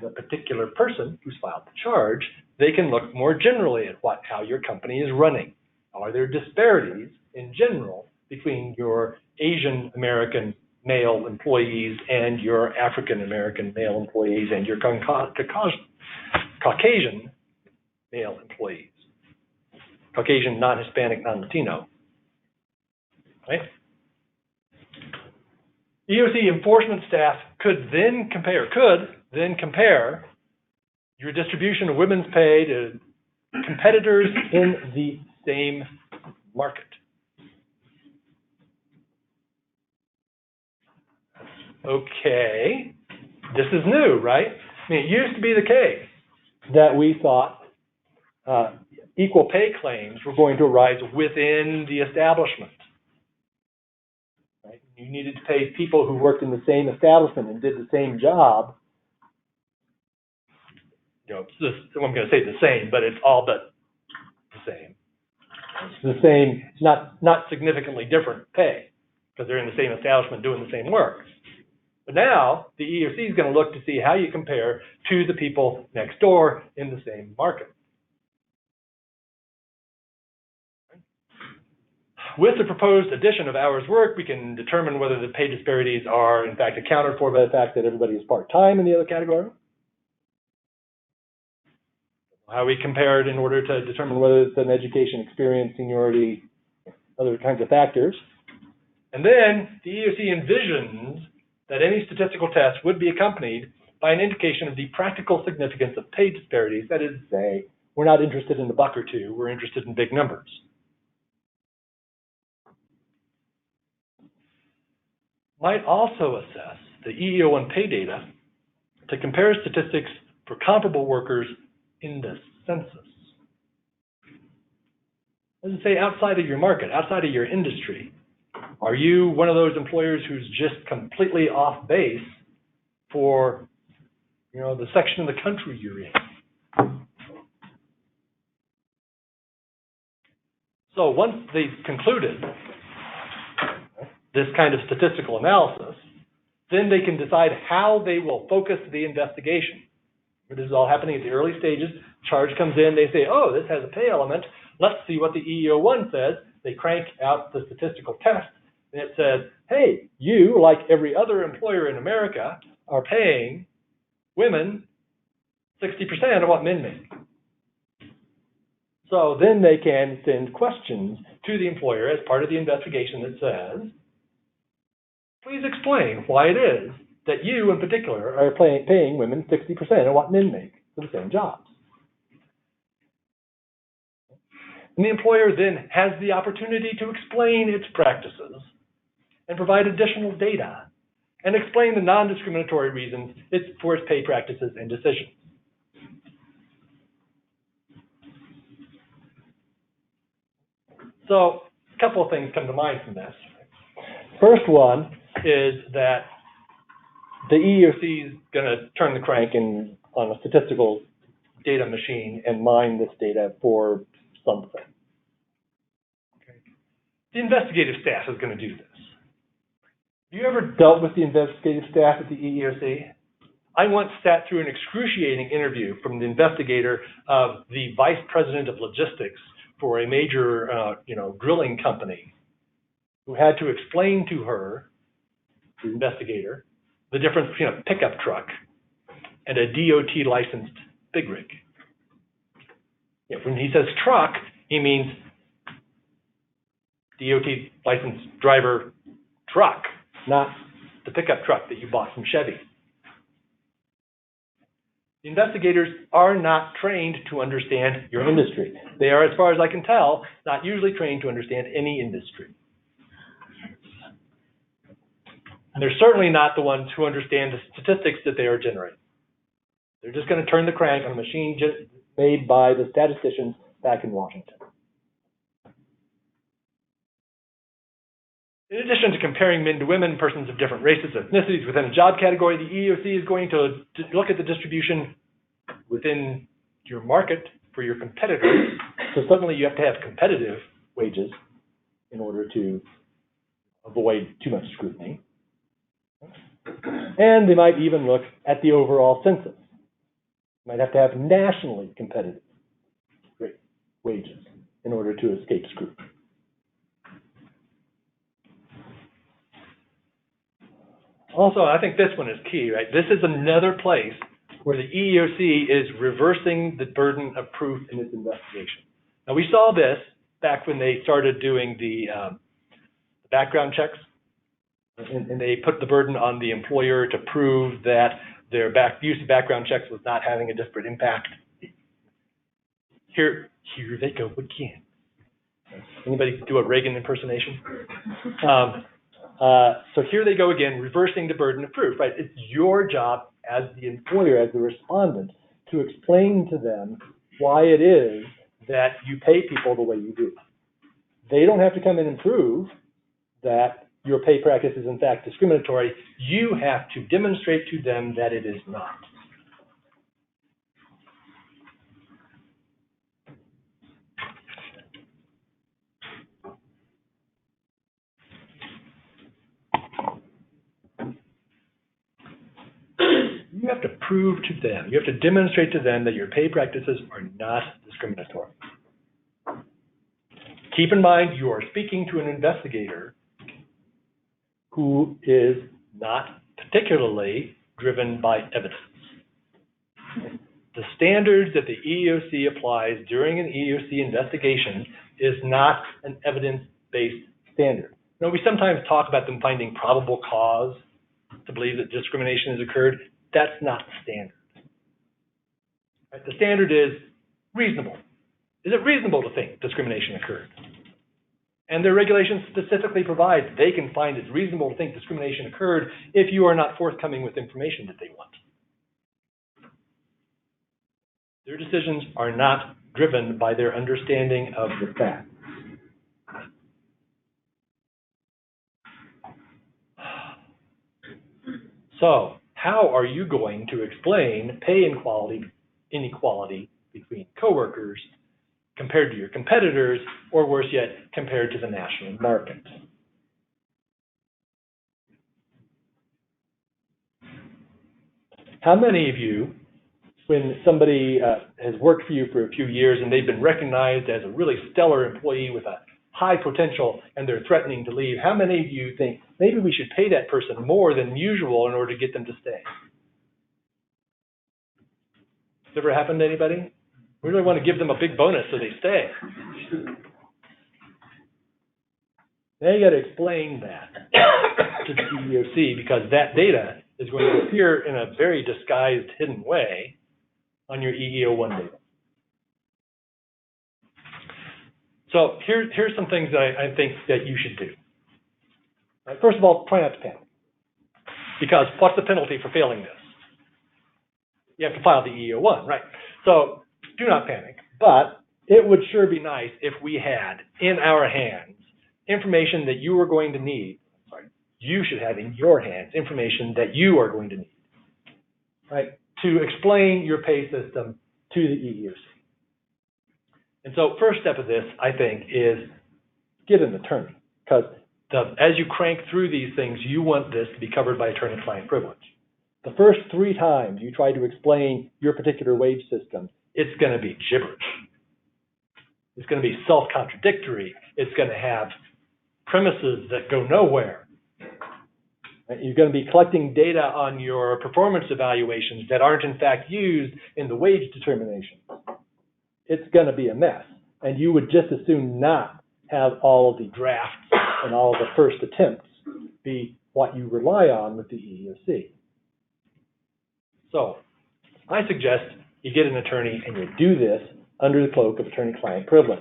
the particular person who's filed the charge. They can look more generally at how your company is running. Are there disparities in general between your Asian American male employees and your African American male employees and your Caucasian male employees? Caucasian, non-Hispanic, non-Latino, right? EEOC enforcement staff could then compare your distribution of women's pay to competitors in the same market. Okay, this is new, right? I mean, it used to be the case that we thought equal pay claims were going to arise within the establishment. Right? You needed to pay people who worked in the same establishment and did the same job. You know, I'm going to say the same, but it's all but the same. It's the same, not significantly different pay, because they're in the same establishment doing the same work. But now, the EEOC is going to look to see how you compare to the people next door in the same market. With the proposed addition of hours worked, we can determine whether the pay disparities are in fact accounted for by the fact that everybody is part-time in the other category. How we compare it in order to determine whether it's an education, experience, seniority, other kinds of factors. And then the EEOC envisions that any statistical test would be accompanied by an indication of the practical significance of pay disparities. That is to say, we're not interested in a buck or two, we're interested in big numbers. Might also assess the EEO-1 pay data to compare statistics for comparable workers in the census. As I say, outside of your market, outside of your industry, are you one of those employers who's just completely off base for, you know, the section of the country you're in? So once they've concluded this kind of statistical analysis, then they can decide how they will focus the investigation. This is all happening at the early stages. Charge comes in, they say, oh, this has a pay element. Let's see what the EEO-1 says. They crank out the statistical test, and it says, hey, you, like every other employer in America, are paying women 60% of what men make. So then they can send questions to the employer as part of the investigation that says, please explain why it is that you in particular are paying women 60% of what men make for the same jobs. And the employer then has the opportunity to explain its practices and provide additional data and explain the non-discriminatory reasons for its pay practices and decisions. So a couple of things come to mind from this. First one is that the EEOC is going to turn the crank on a statistical data machine and mine this data for something. Okay. The investigative staff is going to do this. Have you ever dealt with the investigative staff at the EEOC? I once sat through an excruciating interview from the investigator of the vice president of logistics for a major, drilling company, who had to explain to her, the investigator, the difference between a pickup truck and a DOT licensed big rig. Yeah, when he says truck, he means DOT licensed driver truck, not the pickup truck that you bought from Chevy. The investigators are not trained to understand your industry. They are, as far as I can tell, not usually trained to understand any industry. And they're certainly not the ones who understand the statistics that they are generating. They're just going to turn the crank on a machine made by the statisticians back in Washington. In addition to comparing men to women, persons of different races, ethnicities within a job category, the EEOC is going to look at the distribution within your market for your competitors. So suddenly you have to have competitive wages in order to avoid too much scrutiny. And they might even look at the overall census. You might have to have nationally competitive wages in order to escape scrutiny. Also, I think this one is key, right? This is another place where the EEOC is reversing the burden of proof in its investigation. Now, we saw this back when they started doing the background checks, and they put the burden on the employer to prove that their use of background checks was not having a disparate impact. Here they go again. Anybody do a Reagan impersonation? So here they go again, reversing the burden of proof, right? It's your job as the employer, as the respondent, to explain to them why it is that you pay people the way you do. They don't have to come in and prove that your pay practice is in fact discriminatory. You have to demonstrate to them that it is not. You have to prove to them, you have to demonstrate to them that your pay practices are not discriminatory. Keep in mind, you are speaking to an investigator who is not particularly driven by evidence. The standards that the EEOC applies during an EEOC investigation is not an evidence-based standard. Now, we sometimes talk about them finding probable cause to believe that discrimination has occurred. That's not the standard. Right? The standard is reasonable. Is it reasonable to think discrimination occurred? And their regulations specifically provide they can find it's reasonable to think discrimination occurred if you are not forthcoming with information that they want. Their decisions are not driven by their understanding of the facts. So, how are you going to explain pay inequality between coworkers compared to your competitors, or worse yet, compared to the national market? How many of you, when somebody has worked for you for a few years and they've been recognized as a really stellar employee with a high potential and they're threatening to leave, how many of you think maybe we should pay that person more than usual in order to get them to stay? Has it ever happened to anybody? We really want to give them a big bonus so they stay. Now you got to explain that to the EEOC, because that data is going to appear in a very disguised, hidden way on your EEO-1 data. So here's some things that I think that you should do. Right, first of all, try not to panic. Because what's the penalty for failing this? You have to file the EEO-1, right? So do not panic. But it would sure be nice if we had in our hands information that you are going to need. You should have in your hands information that you are going to need, right, to explain your pay system to the EEOC. And so first step of this, I think, is get an attorney, because as you crank through these things, you want this to be covered by attorney-client privilege. The first 3 times you try to explain your particular wage system, it's going to be gibberish. It's going to be self-contradictory. It's going to have premises that go nowhere. You're going to be collecting data on your performance evaluations that aren't in fact used in the wage determination. It's going to be a mess. And you would just as soon not have all of the drafts and all of the first attempts be what you rely on with the EEOC. So I suggest you get an attorney and you do this under the cloak of attorney-client privilege.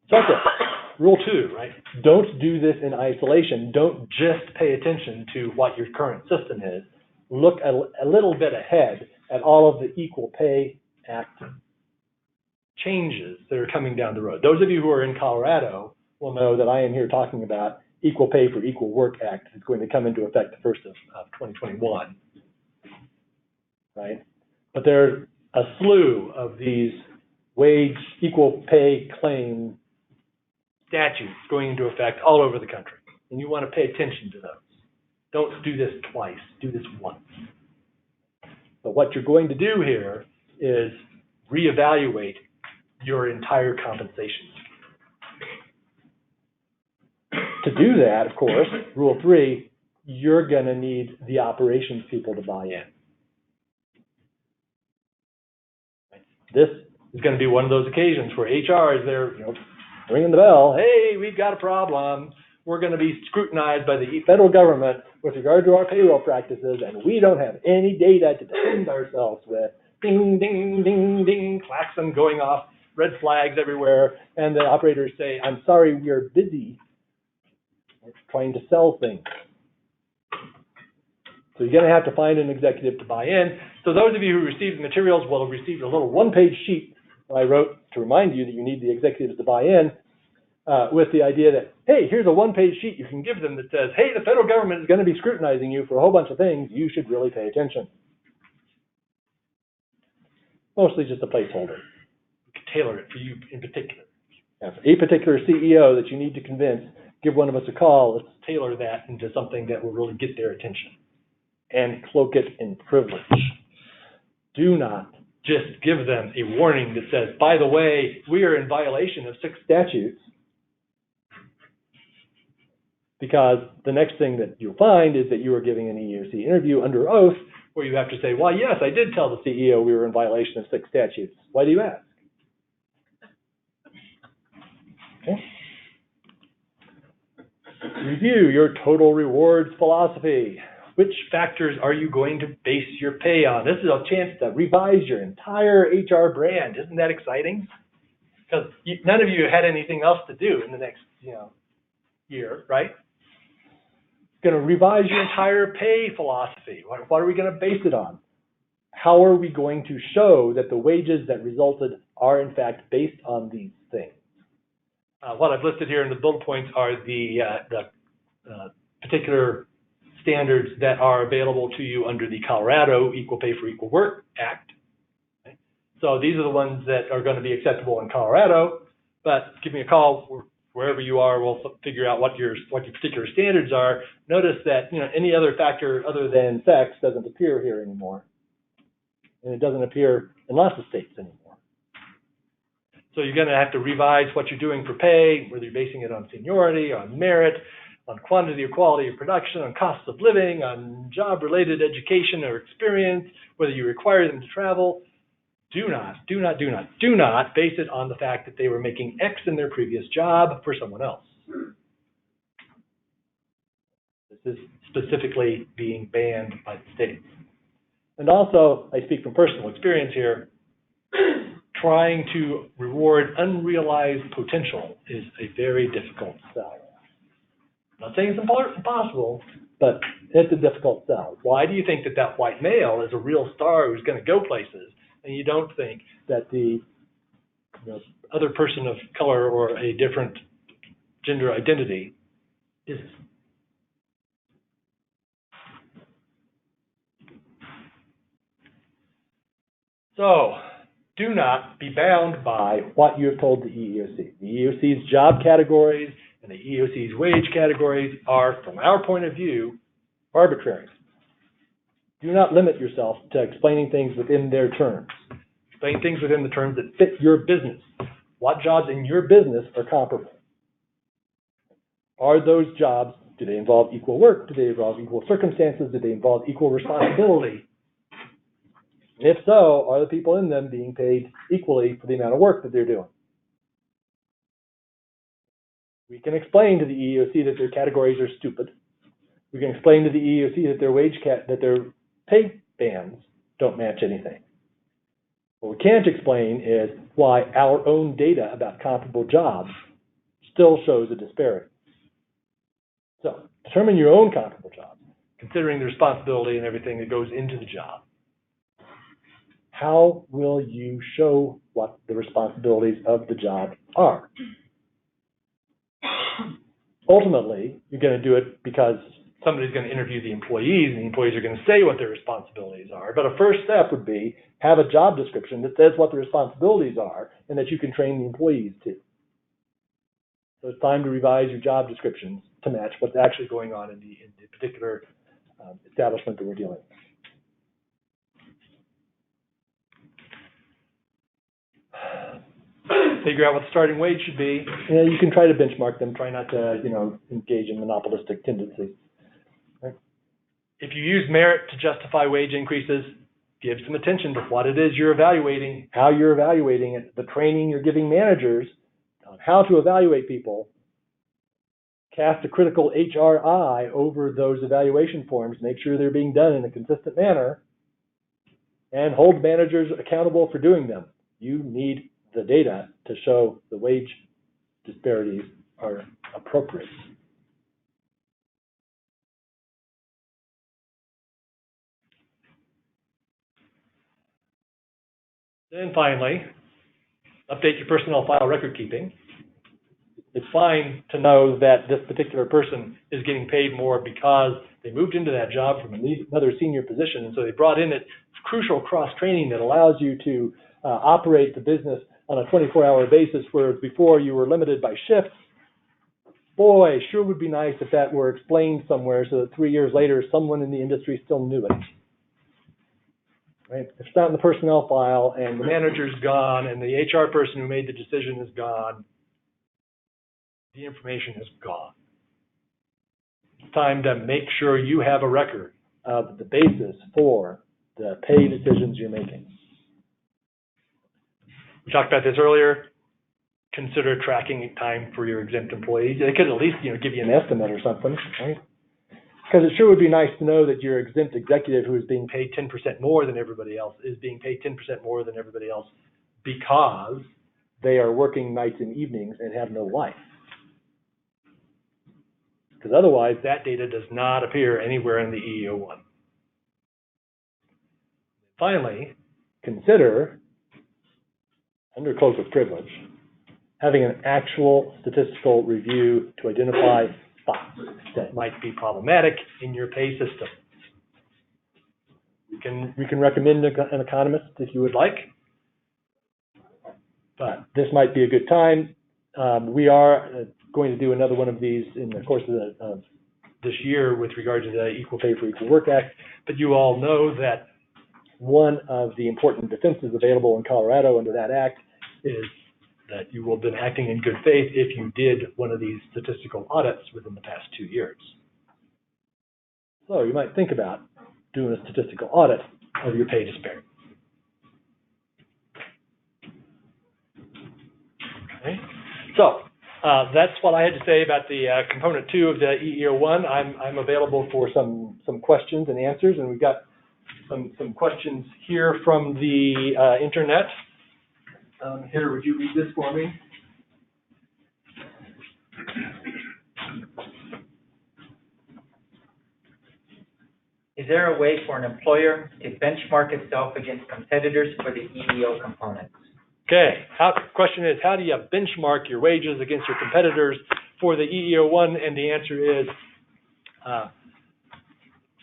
Second, rule 2, right? Don't do this in isolation. Don't just pay attention to what your current system is. Look a little bit ahead at all of the Equal Pay Act changes that are coming down the road. Those of you who are in Colorado will know that I am here talking about Equal Pay for Equal Work Act that's going to come into effect the 1st of 2021, right? But there's a slew of these wage equal pay claim statutes going into effect all over the country, and you want to pay attention to those. Don't do this twice, do this once. But what you're going to do here is reevaluate your entire compensation. To do that, of course, rule 3, you're going to need the operations people to buy in. This is going to be one of those occasions where HR is there, ringing the bell. Hey, we've got a problem. We're going to be scrutinized by the federal government with regard to our payroll practices, and we don't have any data to defend ourselves with. Ding, ding, ding, ding, klaxon going off, red flags everywhere, and the operators say, I'm sorry, we are busy trying to sell things. So you're going to have to find an executive to buy in. So those of you who received the materials will have received a little one-page sheet that I wrote to remind you that you need the executives to buy in, with the idea that, hey, here's a one-page sheet you can give them that says, hey, the federal government is going to be scrutinizing you for a whole bunch of things. You should really pay attention. Mostly just a placeholder. You can tailor it for you in particular. If a particular CEO that you need to convince, give one of us a call. Let's tailor that into something that will really get their attention and cloak it in privilege. Do not just give them a warning that says, by the way, we are in violation of 6 statutes, because the next thing that you'll find is that you are giving an EEOC interview under oath where you have to say, well, yes, I did tell the CEO we were in violation of 6 statutes. Why do you ask? Okay. Review your total rewards philosophy. Which factors are you going to base your pay on? This is a chance to revise your entire HR brand. Isn't that exciting? Because none of you had anything else to do in the next, year, right? Going to revise your entire pay philosophy. What are we going to base it on? How are we going to show that the wages that resulted are in fact based on these things? What I've listed here in the bullet points are the particular standards that are available to you under the Colorado Equal Pay for Equal Work Act. Okay? So these are the ones that are going to be acceptable in Colorado, but give me a call wherever you are. We'll figure out what your particular standards are. Notice that any other factor other than sex doesn't appear here anymore, and it doesn't appear in lots of states anymore. So you're going to have to revise what you're doing for pay, whether you're basing it on seniority, on merit, on quantity or quality of production, on costs of living, on job-related education or experience, whether you require them to travel. Do not base it on the fact that they were making X in their previous job for someone else. This is specifically being banned by the states. And also, I speak from personal experience here, trying to reward unrealized potential is a very difficult sell. I'm not saying it's impossible, but it's a difficult sell. Why do you think that white male is a real star who's going to go places, and you don't think that the other person of color or a different gender identity is? So, do not be bound by what you have told the EEOC. The EEOC's job categories and the EEOC's wage categories are, from our point of view, arbitrary. Do not limit yourself to explaining things within their terms. Explain things within the terms that fit your business. What jobs in your business are comparable? Are those jobs, do they involve equal work? Do they involve equal circumstances? Do they involve equal responsibility? If so, are the people in them being paid equally for the amount of work that they're doing? We can explain to the EEOC that their categories are stupid. We can explain to the EEOC that their pay bands don't match anything. What we can't explain is why our own data about comparable jobs still shows a disparity. So, determine your own comparable jobs, considering the responsibility and everything that goes into the job. How will you show what the responsibilities of the job are? Ultimately, you're going to do it because somebody's going to interview the employees, and the employees are going to say what their responsibilities are. But a first step would be have a job description that says what the responsibilities are and that you can train the employees to. So it's time to revise your job descriptions to match what's actually going on in the particular establishment that we're dealing with. Figure out what the starting wage should be. You can try to benchmark them. Try not to, engage in monopolistic tendencies. Right? If you use merit to justify wage increases, give some attention to what it is you're evaluating, how you're evaluating it, the training you're giving managers on how to evaluate people. Cast a critical HR eye over those evaluation forms. Make sure they're being done in a consistent manner, and hold managers accountable for doing them. You need the data to show the wage disparities are appropriate. And finally, update your personnel file record keeping. It's fine to know that this particular person is getting paid more because they moved into that job from another senior position, and so they brought in it crucial cross-training that allows you to operate the business on a 24-hour basis, whereas before you were limited by shifts. Boy, sure would be nice if that were explained somewhere so that 3 years later someone in the industry still knew it. Right? If it's not in the personnel file and the manager's gone and the HR person who made the decision is gone, the information is gone. It's time to make sure you have a record of the basis for the pay decisions you're making. We talked about this earlier. Consider tracking time for your exempt employees. They could at least, give you an estimate or something, right? Because it sure would be nice to know that your exempt executive who is being paid 10% more than everybody else is being paid 10% more than everybody else because they are working nights and evenings and have no life. Because otherwise, that data does not appear anywhere in the EEO-1. Finally, consider, under cloak of privilege, having an actual statistical review to identify spots that might be problematic in your pay system. We can recommend an economist if you would like, but this might be a good time. We are going to do another one of these in the course of this year with regard to the Equal Pay for Equal Work Act, but you all know that one of the important defenses available in Colorado under that act is that you will have been acting in good faith if you did one of these statistical audits within the past 2 years. So you might think about doing a statistical audit of your pay disparity. Okay. So that's what I had to say about the component 2 of the EEO-1. I'm available for some questions and answers, and we've got some questions here from the internet. Heather, would you read this for me? Is there a way for an employer to benchmark itself against competitors for the EEO components? Okay. Question is, how do you benchmark your wages against your competitors for the EEO-1? And the answer is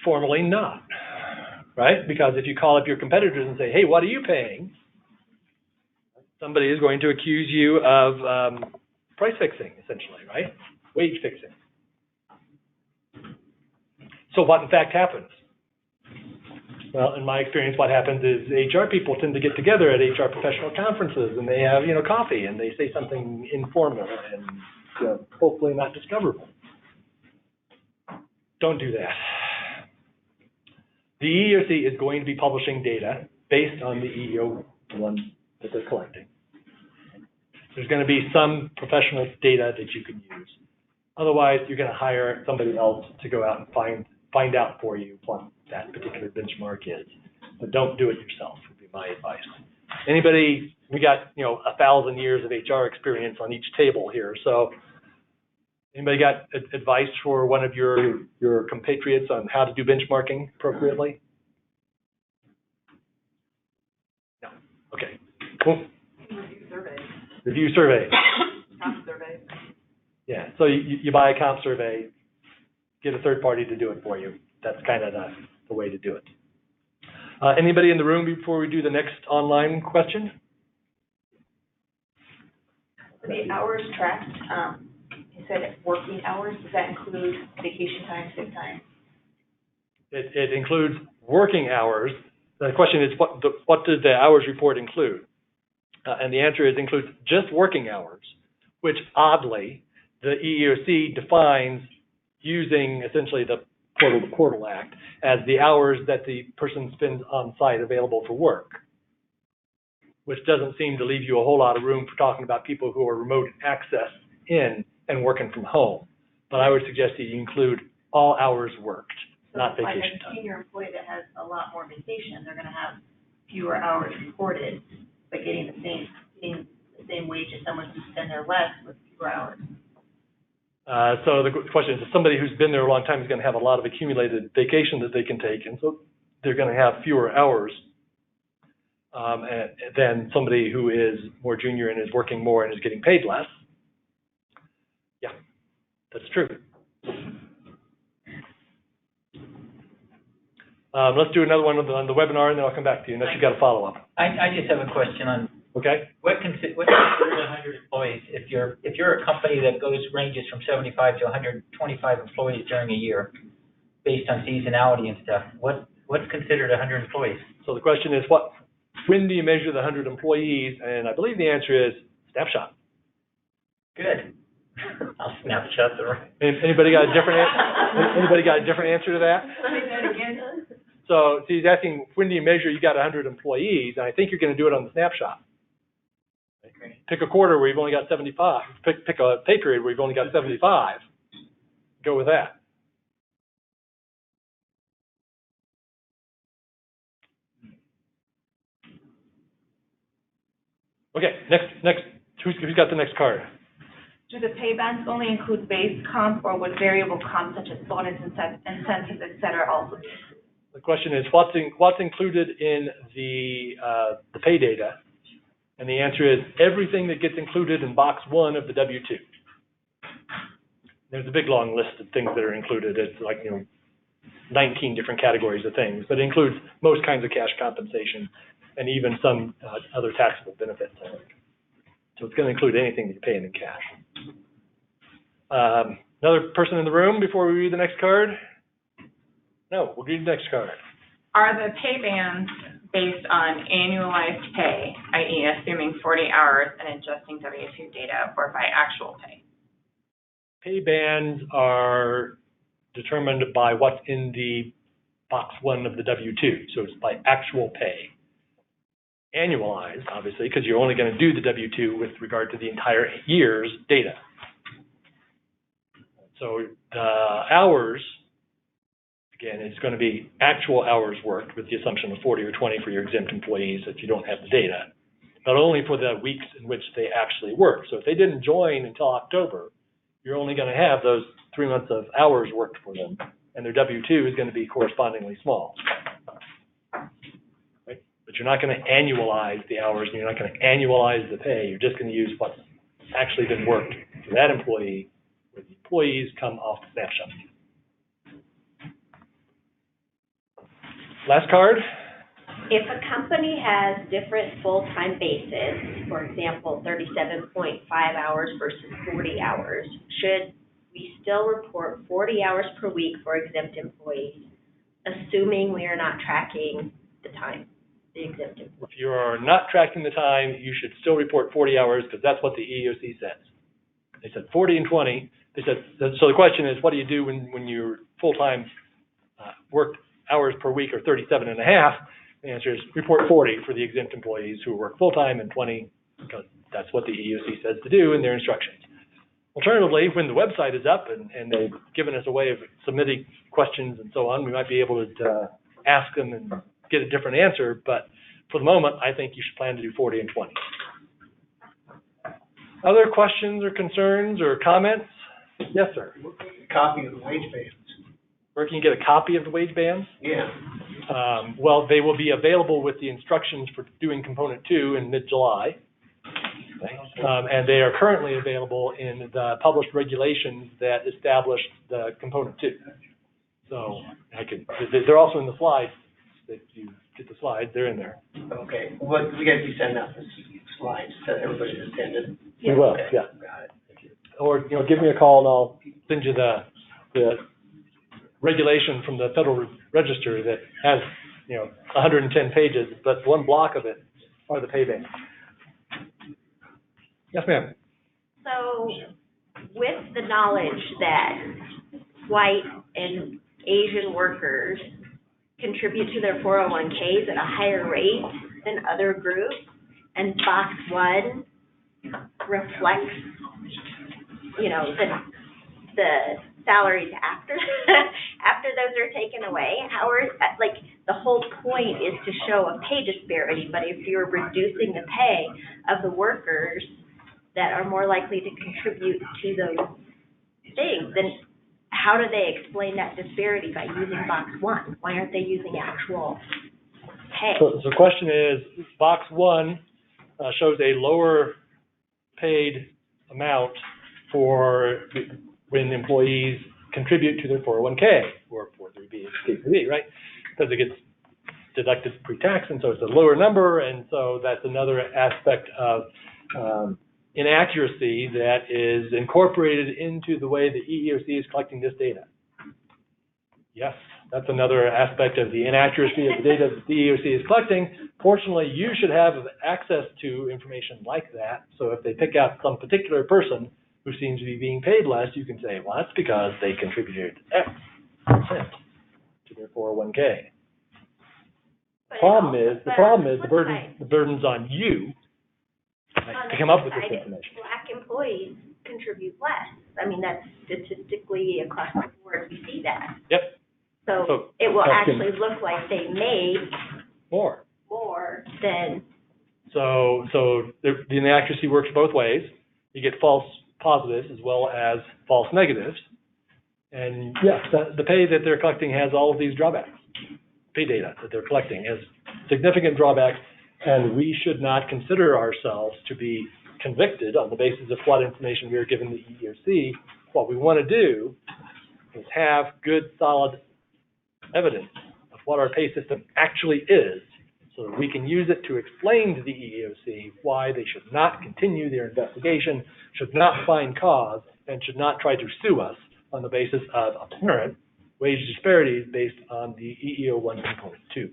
formally not, right? Because if you call up your competitors and say, hey, what are you paying? Somebody is going to accuse you of price fixing, essentially, right? Wage fixing. So what in fact happens? Well, in my experience, what happens is HR people tend to get together at HR professional conferences, and they have, coffee, and they say something informal and hopefully not discoverable. Don't do that. The EEOC is going to be publishing data based on the EEO-1 that they're collecting. There's going to be some professional data that you can use. Otherwise, you're going to hire somebody else to go out and find out for you what that particular benchmark is. But don't do it yourself, would be my advice. Anybody, we got 1,000 years of HR experience on each table here. So anybody got advice for one of your compatriots on how to do benchmarking appropriately? No. Okay. Cool. Review surveys. Review surveys. Comp surveys. Yeah. So you buy a comp survey, get a third party to do it for you. That's kind of the way to do it. Anybody in the room before we do the next online question? The hours tracked, you said working hours, does that include vacation time, sick time? It includes working hours. The question is, what does the hours report include? And the answer is includes just working hours, which oddly, the EEOC defines using essentially the Portal to Portal Act as the hours that the person spends on site available for work, which doesn't seem to leave you a whole lot of room for talking about people who are remote access in and working from home. But I would suggest that you include all hours worked, not vacation time. Like a senior employee that has a lot more vacation, they're going to have fewer hours reported, but getting the same wage as someone who's been there less with fewer hours. So the question is, somebody who's been there a long time is going to have a lot of accumulated vacation that they can take, and so they're going to have fewer hours. than somebody who is more junior and is working more and is getting paid less. Yeah, that's true. Let's do another one on the webinar, and then I'll come back to you, unless you've got a follow-up. I just have a question on Okay? what's considered 100 employees? If you're a company that ranges from 75 to 125 employees during a year, based on seasonality and stuff, what's considered 100 employees? So the question is, when do you measure the 100 employees? And I believe the answer is snapshot. Good. I'll snapshot the right. Anybody got a different answer to that? Say that again. So he's asking, when do you measure you got 100 employees? And I think you're going to do it on the snapshot. Okay. Pick a quarter where you've only got 75. Pick a pay period where you've only got 75. Go with that. Okay, next. Who's got the next card? Do the pay bands only include base comp, or would variable comp such as bonus, incentives, et cetera, also? The question is, what's included in the pay data? And the answer is everything that gets included in box 1 of the W-2. There's a big long list of things that are included. It's like, 19 different categories of things, but it includes most kinds of cash compensation and even some other taxable benefits, I think. So it's going to include anything that you're paying in cash. Another person in the room before we read the next card? No, we'll read the next card. Are the pay bands based on annualized pay, i.e. assuming 40 hours and adjusting W-2 data, or by actual pay? Pay bands are determined by what's in the box 1 of the W-2, so it's by actual pay. Annualized, obviously, because you're only going to do the W-2 with regard to the entire year's data. So the hours, again, it's going to be actual hours worked with the assumption of 40 or 20 for your exempt employees if you don't have the data, but only for the weeks in which they actually work. So if they didn't join until October, you're only going to have those 3 months of hours worked for them, and their W-2 is going to be correspondingly small. Right? But you're not going to annualize the hours, and you're not going to annualize the pay. You're just going to use what's actually been worked for that employee, where the employees come off the snapshot. Last card. If a company has different full-time bases, for example, 37.5 hours versus 40 hours, should we still report 40 hours per week for exempt employees, assuming we are not tracking the time, the exempt employees? If you are not tracking the time, you should still report 40 hours because that's what the EEOC says. They said 40 and 20. They said, so the question is, what do you do when your full-time worked hours per week are 37 and a half? The answer is report 40 for the exempt employees who work full-time and 20 because that's what the EEOC says to do in their instructions. Alternatively, when the website is up and they've given us a way of submitting questions and so on, we might be able to ask them and get a different answer, but for the moment, I think you should plan to do 40 and 20. Other questions or concerns or comments? Yes, sir. Copy of the wage bands. Where can you get a copy of the wage bands? Yeah. Well, they will be available with the instructions for doing Component 2 in mid-July. And they are currently available in the published regulations that establish the Component 2. So they're also in the slides. If you get the slides, they're in there. Okay. What we got to be sending out the slides to everybody that's attended. We will, Okay. yeah. Got it. Or give me a call and I'll send you the regulation from the Federal Register that has 110 pages, but one block of it are the pay bands. Yes, ma'am. So with the knowledge that white and Asian workers contribute to their 401ks at a higher rate than other groups, and box 1 reflects, the salaries after after those are taken away, the whole point is to show a pay disparity, but if you're reducing the pay of the workers that are more likely to contribute to those things, then how do they explain that disparity by using box 1? Why aren't they using actual pay. So the question is, box one shows a lower paid amount for when employees contribute to their 401K or 403B, KCB, right? Because it gets deducted pre-tax, and so it's a lower number, and so that's another aspect of inaccuracy that is incorporated into the way the EEOC is collecting this data. Yes, that's another aspect of the inaccuracy of the data that the EEOC is collecting. Fortunately, you should have access to information like that, so if they pick out some particular person who seems to be being paid less, you can say, well, that's because they contributed X % to their 401K. The problem is the burden's on you to come up with this information. Black employees contribute less. I mean, that's statistically across the board, we see that. Yep. So it will actually look like they made more than. So the inaccuracy works both ways. You get false positives as well as false negatives. And yes, the pay that they're collecting has all of these drawbacks. Pay data that they're collecting has significant drawbacks, and we should not consider ourselves to be convicted on the basis of what information we are given the EEOC. What we want to do is have good, solid evidence of what our pay system actually is, so that we can use it to explain to the EEOC why they should not continue their investigation, should not find cause, and should not try to sue us on the basis of apparent wage disparities based on the EEO-1 component 2.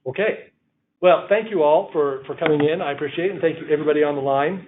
Okay. Well, thank you all for coming in. I appreciate it, and thank you everybody on the line.